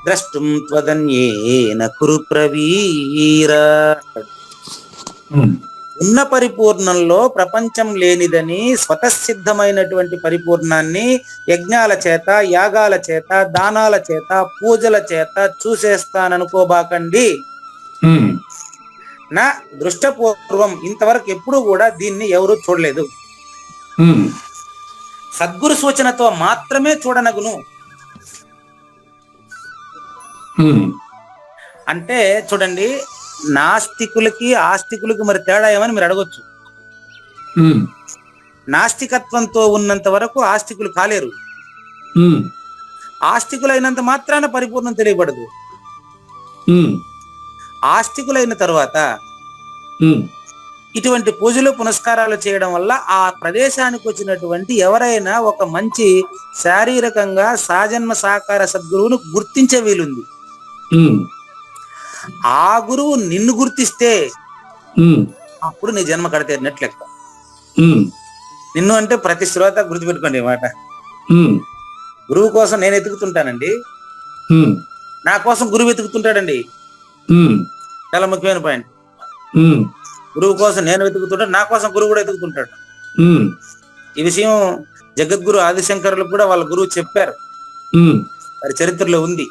ద్రష్టుం త్వదన్యేన కురు ప్రవీర. ఉన్న పరిపూర్ణంలో ప్రపంచం లేనిదని, స్వతసిద్ధమైనటువంటి పరిపూర్ణాన్ని యజ్ఞాల చేత, యాగాల చేత, దానాల చేత, పూజల చేత చూసేస్తాననుకోబాకండి. నా దృష్టపూర్వం ఇంతవరకు ఎప్పుడు కూడా దీన్ని ఎవరు చూడలేదు. సద్గురు సూచనతో మాత్రమే చూడనగును. అంటే చూడండి, నాస్తికులకి ఆస్తికులకి మరి తేడా ఏమని మీరు అడగొచ్చు. నాస్తికత్వంతో ఉన్నంత వరకు ఆస్తికులు కాలేరు. ఆస్తికులైనంత మాత్రాన పరిపూర్ణం తెలియబడదు. ఆస్తికులైన తరువాత ఇటువంటి పూజలు పునస్కారాలు చేయడం వల్ల ఆ ప్రదేశానికి వచ్చినటువంటి ఎవరైనా ఒక మంచి శారీరకంగా సాజన్మ సాకార సద్గురువును గుర్తించే వీలుంది. ఆ గురువు నిన్ను గుర్తిస్తే అప్పుడు నీ జన్మ కడతేరినట్లు లెక్క. నిన్ను అంటే ప్రతి శ్రోత గుర్తుపెట్టుకోండి మాట. గురువు కోసం నేను ఎతుకుతుంటానండి, నా కోసం గురువు ఎతుకుతుంటాడండి. చాలా ముఖ్యమైన పాయింట్. గురువు కోసం నేను వెతుకుతుంటాను, నా కోసం గురువు కూడా ఎతుకుతుంటాడు. ఈ విషయం జగద్గురు ఆదిశంకరులకు కూడా వాళ్ళ గురువు చెప్పారు, వారి చరిత్రలో ఉంది.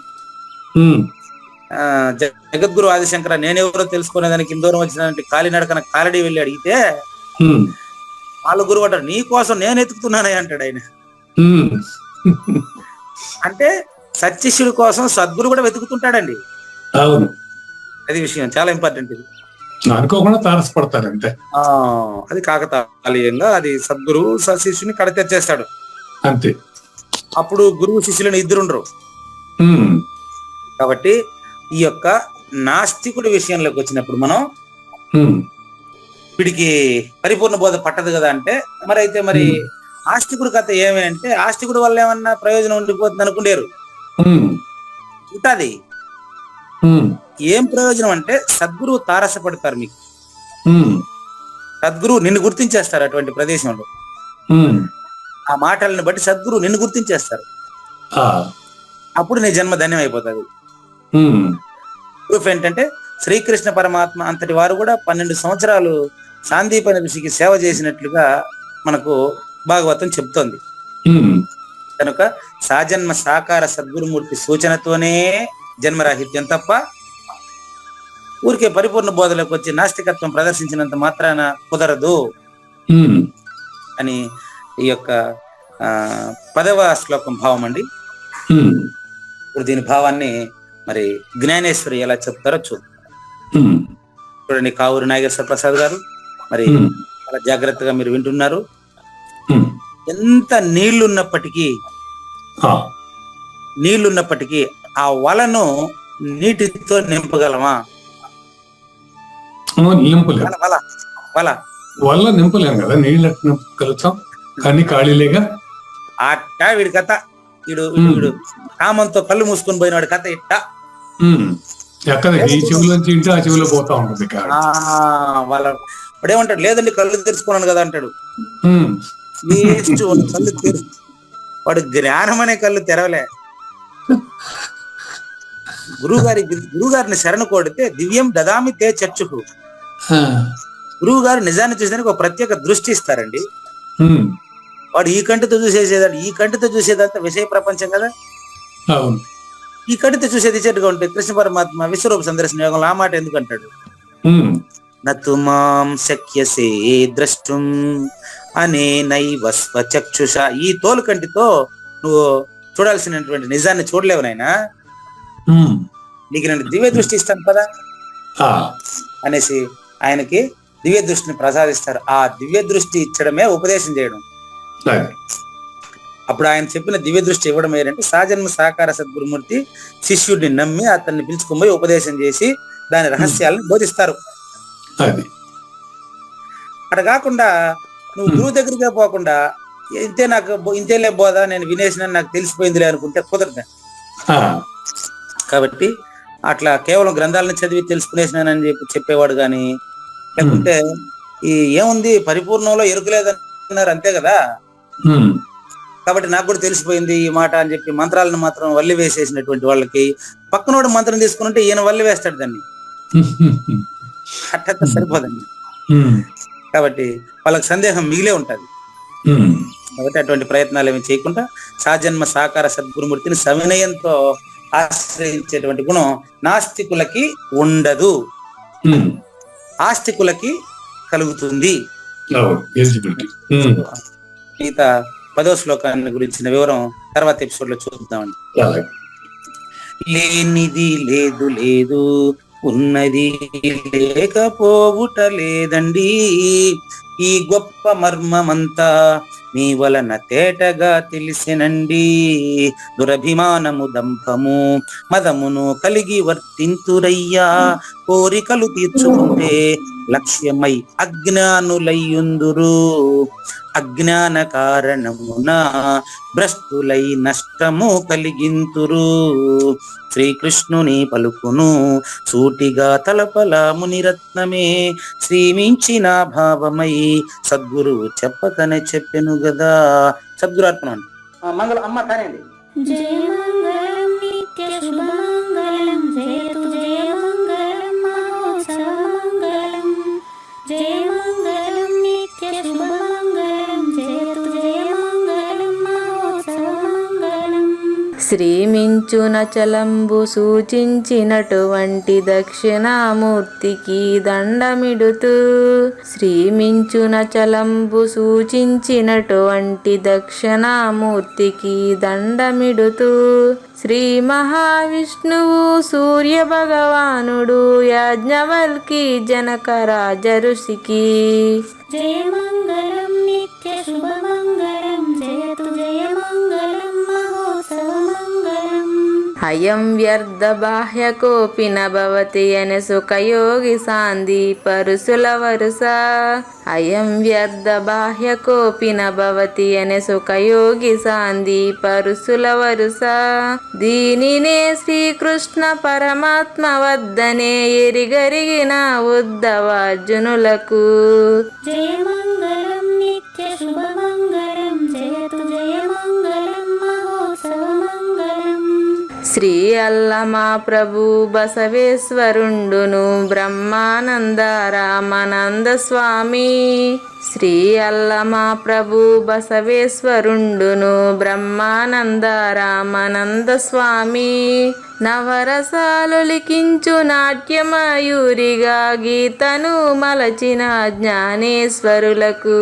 జగద్గురు ఆదిశంకర నేనెవరో తెలుసుకునేదానికి ఇందూరం వచ్చిన కాలినడకన కాలడి వెళ్ళి అడిగితే వాళ్ళ గురువు అంటారు, నీ కోసం నేను ఎతుకుతున్నానే అంటాడు ఆయన. అంటే సత్శిష్యుడి కోసం సద్గురు కూడా వెతుకుతుంటాడండి. అవును, అది విషయం చాలా ఇంపార్టెంట్. ఇది అనుకోకుండా తారసపడతారు అంతే. అది కాకతాళీయంగా అది సద్గురు సశిష్యుని కడతెచ్చేస్తాడు అంతే. అప్పుడు గురువు శిష్యులను ఇద్దరుండరు. కాబట్టి ఈ యొక్క నాస్తికుడి విషయంలోకి వచ్చినప్పుడు మనం వీడికి పరిపూర్ణ బోధ పట్టదు కదా అంటే, మరి అయితే మరి ఆస్తికుడి కథ ఏమి అంటే, ఆస్తికుడి వల్ల ఏమన్నా ప్రయోజనం ఉండిపోతుంది అనుకుంటారు. ఉంటది. ఏం ప్రయోజనం అంటే సద్గురువు తారసపడతారు మీకు. సద్గురువు నిన్ను గుర్తించేస్తారు అటువంటి ప్రదేశంలో. ఆ మాటలను బట్టి సద్గురువు నిన్ను గుర్తించేస్తారు. అప్పుడు నీ జన్మ ధన్యం అయిపోతుంది. ప్రూఫ్ ఏంటంటే శ్రీకృష్ణ పరమాత్మ అంతటి వారు కూడా 12 సంవత్సరాలు సాందీపని ఋషికి సేవ చేసినట్లుగా మనకు భాగవతం చెప్తోంది. కనుక సాజన్మ సాకార సద్గురుమూర్తి సూచనతోనే జన్మరాహిత్యం తప్ప ఊరికే పరిపూర్ణ బోధలోకి వచ్చి నాస్తికత్వం ప్రదర్శించినంత మాత్రాన కుదరదు అని ఈ యొక్క 10వ శ్లోకం భావం అండి. ఇప్పుడు దీని భావాన్ని మరి జ్ఞానేశ్వరి ఎలా చెప్తారో చూడండి. కావూరి నాగేశ్వర ప్రసాద్ గారు మరి చాలా జాగ్రత్తగా మీరు వింటున్నారు. ఎంత నీళ్లున్నప్పటికీ ఆ వలను నీటితో నింపగలమా? వల్ల నింపలేం కదా, నీళ్ళు నింపగలుగుతాం కానీ ఖాళీలేగా. అట్టా వీడి కథ. వీడు కామంతో కళ్ళు మూసుకొని పోయినాడు కథ ఇట్ట. ఈ చెవులోంచి ఇంటి ఆ చెవిలో పోతా ఉంటుంది. వాడేమంటాడు, లేదండి కళ్ళు తెరుచుకున్నాను కదా అంటాడు. కళ్ళు వాడు జ్ఞానం అనే కళ్ళు తెరవలే. గురువుగారిని శరణు కోడితే దివ్యం దదామి తే చర్చుకు. గురువు గారు నిజాన్ని చూసేదానికి ఒక ప్రత్యేక దృష్టి ఇస్తారండి. వాడు ఈ కంటితో చూసేదంతా విషయ ప్రపంచం కదా. ఈ కంటితో చూసేది చెట్టుగా ఉంటే కృష్ణ పరమాత్మ విశ్వరూప సందర్శన యోగంలో ఆ మాట ఎందుకు అంటాడు? నతు మాం శక్యసే ద్రష్టుం అనేనైవ స్వచక్షుష. ఈ తోలు కంటితో నువ్వు చూడాల్సినటువంటి నిజాన్ని చూడలేవు నాయనా, నీకు నేను దివ్య దృష్టి ఇస్తాను కదా అనేసి ఆయనకి దివ్య దృష్టిని ప్రసాదిస్తారు. ఆ దివ్య దృష్టి ఇచ్చడమే ఉపదేశం చేయడం. అప్పుడు ఆయన చెప్పిన దివ్య దృష్టి ఇవ్వడం ఏంటంటే సాజన్మ సాకార సద్గురుమూర్తి శిష్యుడిని నమ్మి అతన్ని పిలుచుకొని పోయి ఉపదేశం చేసి దాని రహస్యాలను బోధిస్తారు. అక్కడ కాకుండా నువ్వు గురువు దగ్గరికే పోకుండా ఇంతేలే బోధ, నేను వినేసిన నాకు తెలిసిపోయిందిలే అనుకుంటే కుదరదు. కాబట్టి అట్లా కేవలం గ్రంథాలను చదివి తెలుసుకునేసినానని చెప్పేవాడు కానీ, లేకుంటే ఈ ఏముంది పరిపూర్ణంలో ఎరుకలేదన్నారు అంతే కదా, కాబట్టి నాకు కూడా తెలిసిపోయింది ఈ మాట అని చెప్పి మంత్రాలను మాత్రం వల్లి వేసేసినటువంటి వాళ్ళకి పక్కనోడు మంత్రం తీసుకుంటే ఈయన వల్లి వేస్తాడు దాన్ని. అట్ట సరిపోదండి. కాబట్టి వాళ్ళకి సందేహం మిగిలే ఉంటది. కాబట్టి అటువంటి ప్రయత్నాలు ఏమి చేయకుండా సాజన్మ సాకార సద్గురుమూర్తిని సవినయంతో ఆశ్రయించేటువంటి గుణం నాస్తికులకి ఉండదు, ఆస్తికులకి కలుగుతుంది. మిగతా 10వ శ్లోకాన్ని గురించిన వివరం తర్వాత ఎపిసోడ్ లో చూద్దామండి. లేనిది లేదు, ఉన్నది లేకపోవుట లేదండి, ఈ గొప్ప మర్మమంతా మీ వలన తేటగా తెలిసినండి. దురభిమానము దంభము మదమును కలిగి వర్తింతురయ్యా, కోరికలు తీర్చుకుంటే లక్ష్యమై అజ్ఞానులయ్యుందురు. అజ్ఞాన కారణమున భ్రష్టులై నష్టము కలిగింతురు. శ్రీకృష్ణుని పలుకును సూటిగా తలపల మునిరత్నమే, శ్రీమించిన భావమై సద్గురువు చెప్పకనే చెప్పెను గదా. సద్గురు అర్పణ. మంగళం అమ్మ కానండి. జయ మంగళం నిత్య శుభమంగళం, జయతు జయ మంగళం మహోత్సవ మంగళం. జయ మంగళం నిత్య శుభమంగళం, జయతు జయ మంగళం మహోత్సవ మంగళం. శ్రీమించున చలంబు సూచించినటువంటి దక్షిణామూర్తికి దండమిడుతూ, శ్రీమించున చలంబు సూచించినటువంటి దక్షిణామూర్తికి దండమిడుతూ, శ్రీ మహావిష్ణువు సూర్య భగవానుడు యాజ్ఞవల్కి జనక రాజ ఋషికి. జయ మంగళం నిత్య శుభమంగళం, జయతు జయ మంగళం మహోత్సవ మంగళం. అయం వ్యర్థ బాహ్య కోపిన భవతి అనే సుఖయోగి సాంది పరుసుల వరుస. అయం వ్యర్థ బాహ్య కోపిన భవతి అనే సుఖయోగి సాంది పరుసుల వరుస. దీనినే శ్రీకృష్ణ పరమాత్మ వద్దనే ఎరిగరిగిన ఉద్ధవార్జునులకు. జయ మంగళం నిత్య శుభమంగళం, జయతు జయ మంగళం మహోత్సవ మంగళం. శ్రీ అల్లమా ప్రభు బసవేశ్వరుండును బ్రహ్మానంద రామానంద స్వామి. శ్రీ అల్లమా ప్రభు బసవేశ్వరుండును బ్రహ్మానంద రామానంద స్వామి. నవరసాలు లిఖించు నాట్యమయూరిగా గీతను మలచిన జ్ఞానేశ్వరులకు.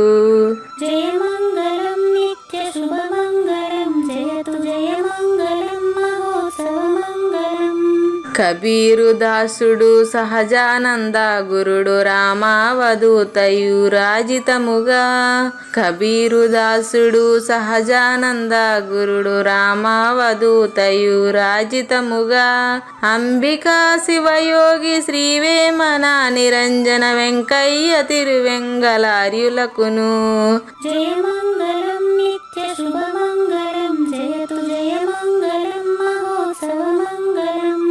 జయ మంగళం నిత్య శుభమంగళం, జయతు జయ మంగళం మహోత్సవ మంగళం. కబీరు దాసుడు సహజానంద గురుడు రామావధూతయు రాజితముగా. కబీరు దాసుడు సహజానంద గురుడు రామావధూతయు రాజితముగా. అంబికా శివయోగి శ్రీవేమన నిరంజన వెంకయ్య తిరువెంగళార్యులకును. జయ మంగళం నిత్య శుభమంగళం, జయతు జయ మంగళం మహోత్సవ మంగళం.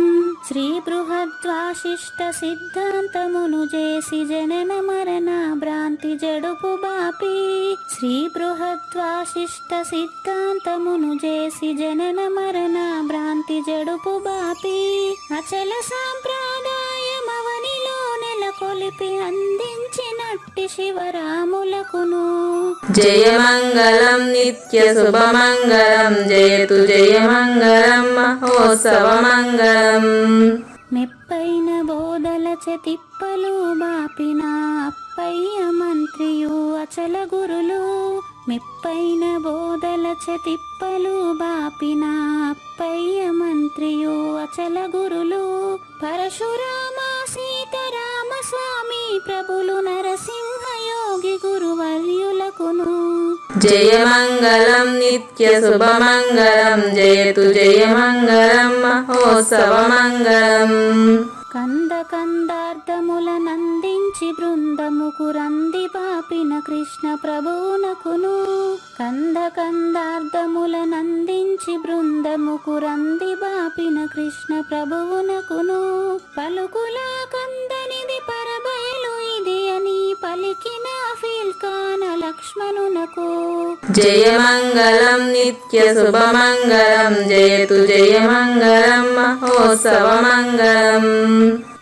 శ్రీ బృహద్వాశిష్ట సిద్ధాంతమును చేసి జనన మరణ భ్రాంతి జడుపు బాపి. శ్రీ బృహద్వాశిష్ట సిద్ధాంతమును చేసి జనన మరణ భ్రాంతి జడుపు బాపి. అచల సాంప్రదాయమవనిలో నెలకొలిపి అందించినట్టి శివరాములకును. జయ మంగళం నిత్య శుభమంగళం, జయతు జయ మంగళం మహోత్సవ మంగళం. మెప్పైన బోధల తిప్పలు బాపిన అప్పయ్య మంత్రియు అచల గురులు. మెప్పైన బోధల తిప్పలు బాపిన అప్పయ్య మంత్రియు అచల గురులు. పరశురామ సీతారామ స్వామి ప్రభులు నరసింహ యోగి గురువర్యులకును. జయ మంగళం నిత్య శుభమంగళం, జయతు జయ మంగళం మహోత్సవ మంగళం. కంద కందార్థముల నందించి బృందముకు రంది పాపిన కృష్ణ ప్రభువునకును. కంద కందార్థముల నందించి బృందముకు రంది బాపిన కృష్ణ ప్రభువునకును. పలుకుల కందనిది పరబయలు ఇది అని పలికిన ఫీల్కాన లక్ష్మణునకు. జయ మంగళం నిత్య శుభమంగళం, జయతు జయ మంగళం మహోత్సవ మంగళం.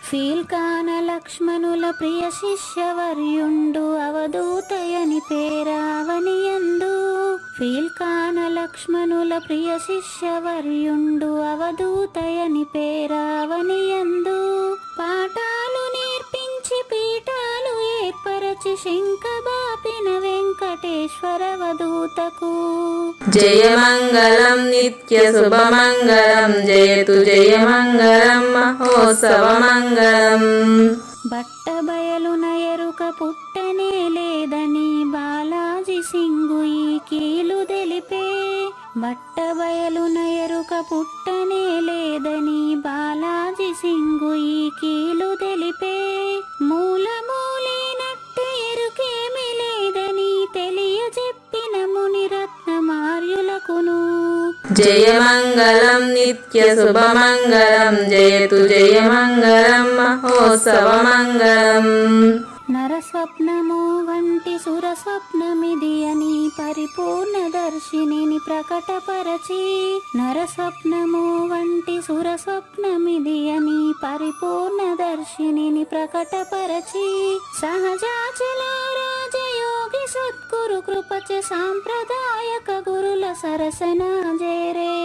ఫీల్కాన లక్ష్మణుల ప్రియ శిష్యవర్యుండు అవధూతయని పేరావనియందు. ఫీల్కాన లక్ష్మణుల ప్రియ శిష్యవర్యుండు అవధూతయని పేరావనియందు. పాఠాలు నేర్పించి పీఠాలు ఏర్పరచి శంఖబాపిన వెంకటేశ్వర వధూతకు. జయ మంగళం నిత్య శుభమంగళం, జయతు జయ మంగళం మహోత్సవ మంగళం. బట్ట బయలున ఎరుక పుట్టనే లేదని సింగు ఈ కీలు తెలిపే బట్ట బయలున ఎరుక పుట్టనే లేదని బాలాజీ సింగు ఈ కీలు తెలిపే మూలమూలినట్టు ఎరుకేమి లేదని తెలియజెప్పిన మునిరత్నమార్యులకును. జయమంగళం నిత్య శుభమంగళం జయతు జయమంగళం మహోత్సవమంగళం. నరస్వప్నము వంటి సురస్వప్నమిది అని పరిపూర్ణ దర్శినిని ప్రకటపరచి నరస్వప్నము వంటి సురస్వప్నమిది అని పరిపూర్ణ దర్శినిని ప్రకటపరచి సహజాచల రాజయోగి సద్గురు కృపచ సాంప్రదాయక గురుల సరసన జేరే.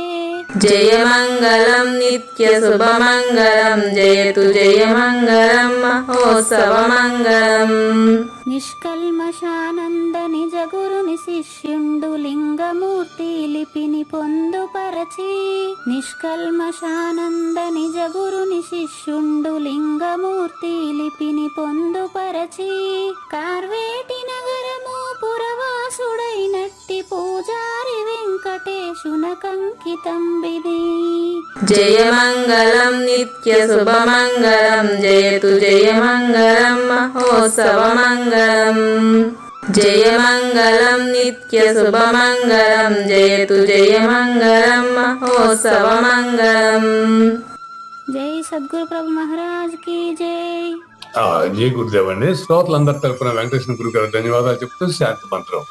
జయమంగళం నిత్య శుభమంగళం జయతు జయమంగళం మహోత్సవమంగళం. నిష్కల్మషానంద నిజ గురుని శిష్యుండు లింగమూర్తి లిపిని పొందుపరచి నిష్కల్మషానంద నిజ గురుని శిష్యుండు లింగమూర్తి లిపిని పొందుపరచి కార్వేటి నగరము పురవాసుడైనట్టి పూజారి వెంకటేశునకంకితం విధి. జయమంగళం నిత్య శుభమంగళం జయతు జయమంగళం మహోత్సవమంగళం. జయమంగళం నిత్య శుభమంగళం జయతు జయమంగళం మహోత్సవమంగళం. జై సద్గురు ప్రభు మహారాజ్ కి జై. జై గురుదేవ్ అండి. శ్రోతలందరి తరపున వెంకటేశ్వర గురు గారు ధన్యవాదాలు చెప్తూ శాంతి మంత్రం.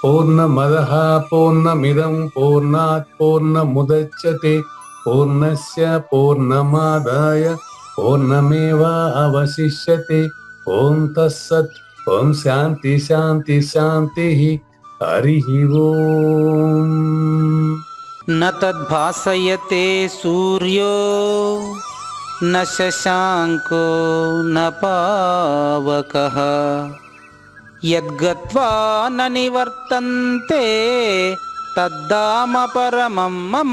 పూర్ణమదః పూర్ణమిదం పూర్ణాత్ పూర్ణముదచ్యతే పూర్ణస్య పూర్ణమాదాయ పూర్ణమేవావశిష్యతే. ఓం తత్సత్. ఓం శాంతి శాంతి శాంతి. హరి ఓం. న తద్భాసయతే సూర్యో న శశాంకో న పావకః యద్గత్వా న నివర్తంతే తద్ధామ పరమం మమ.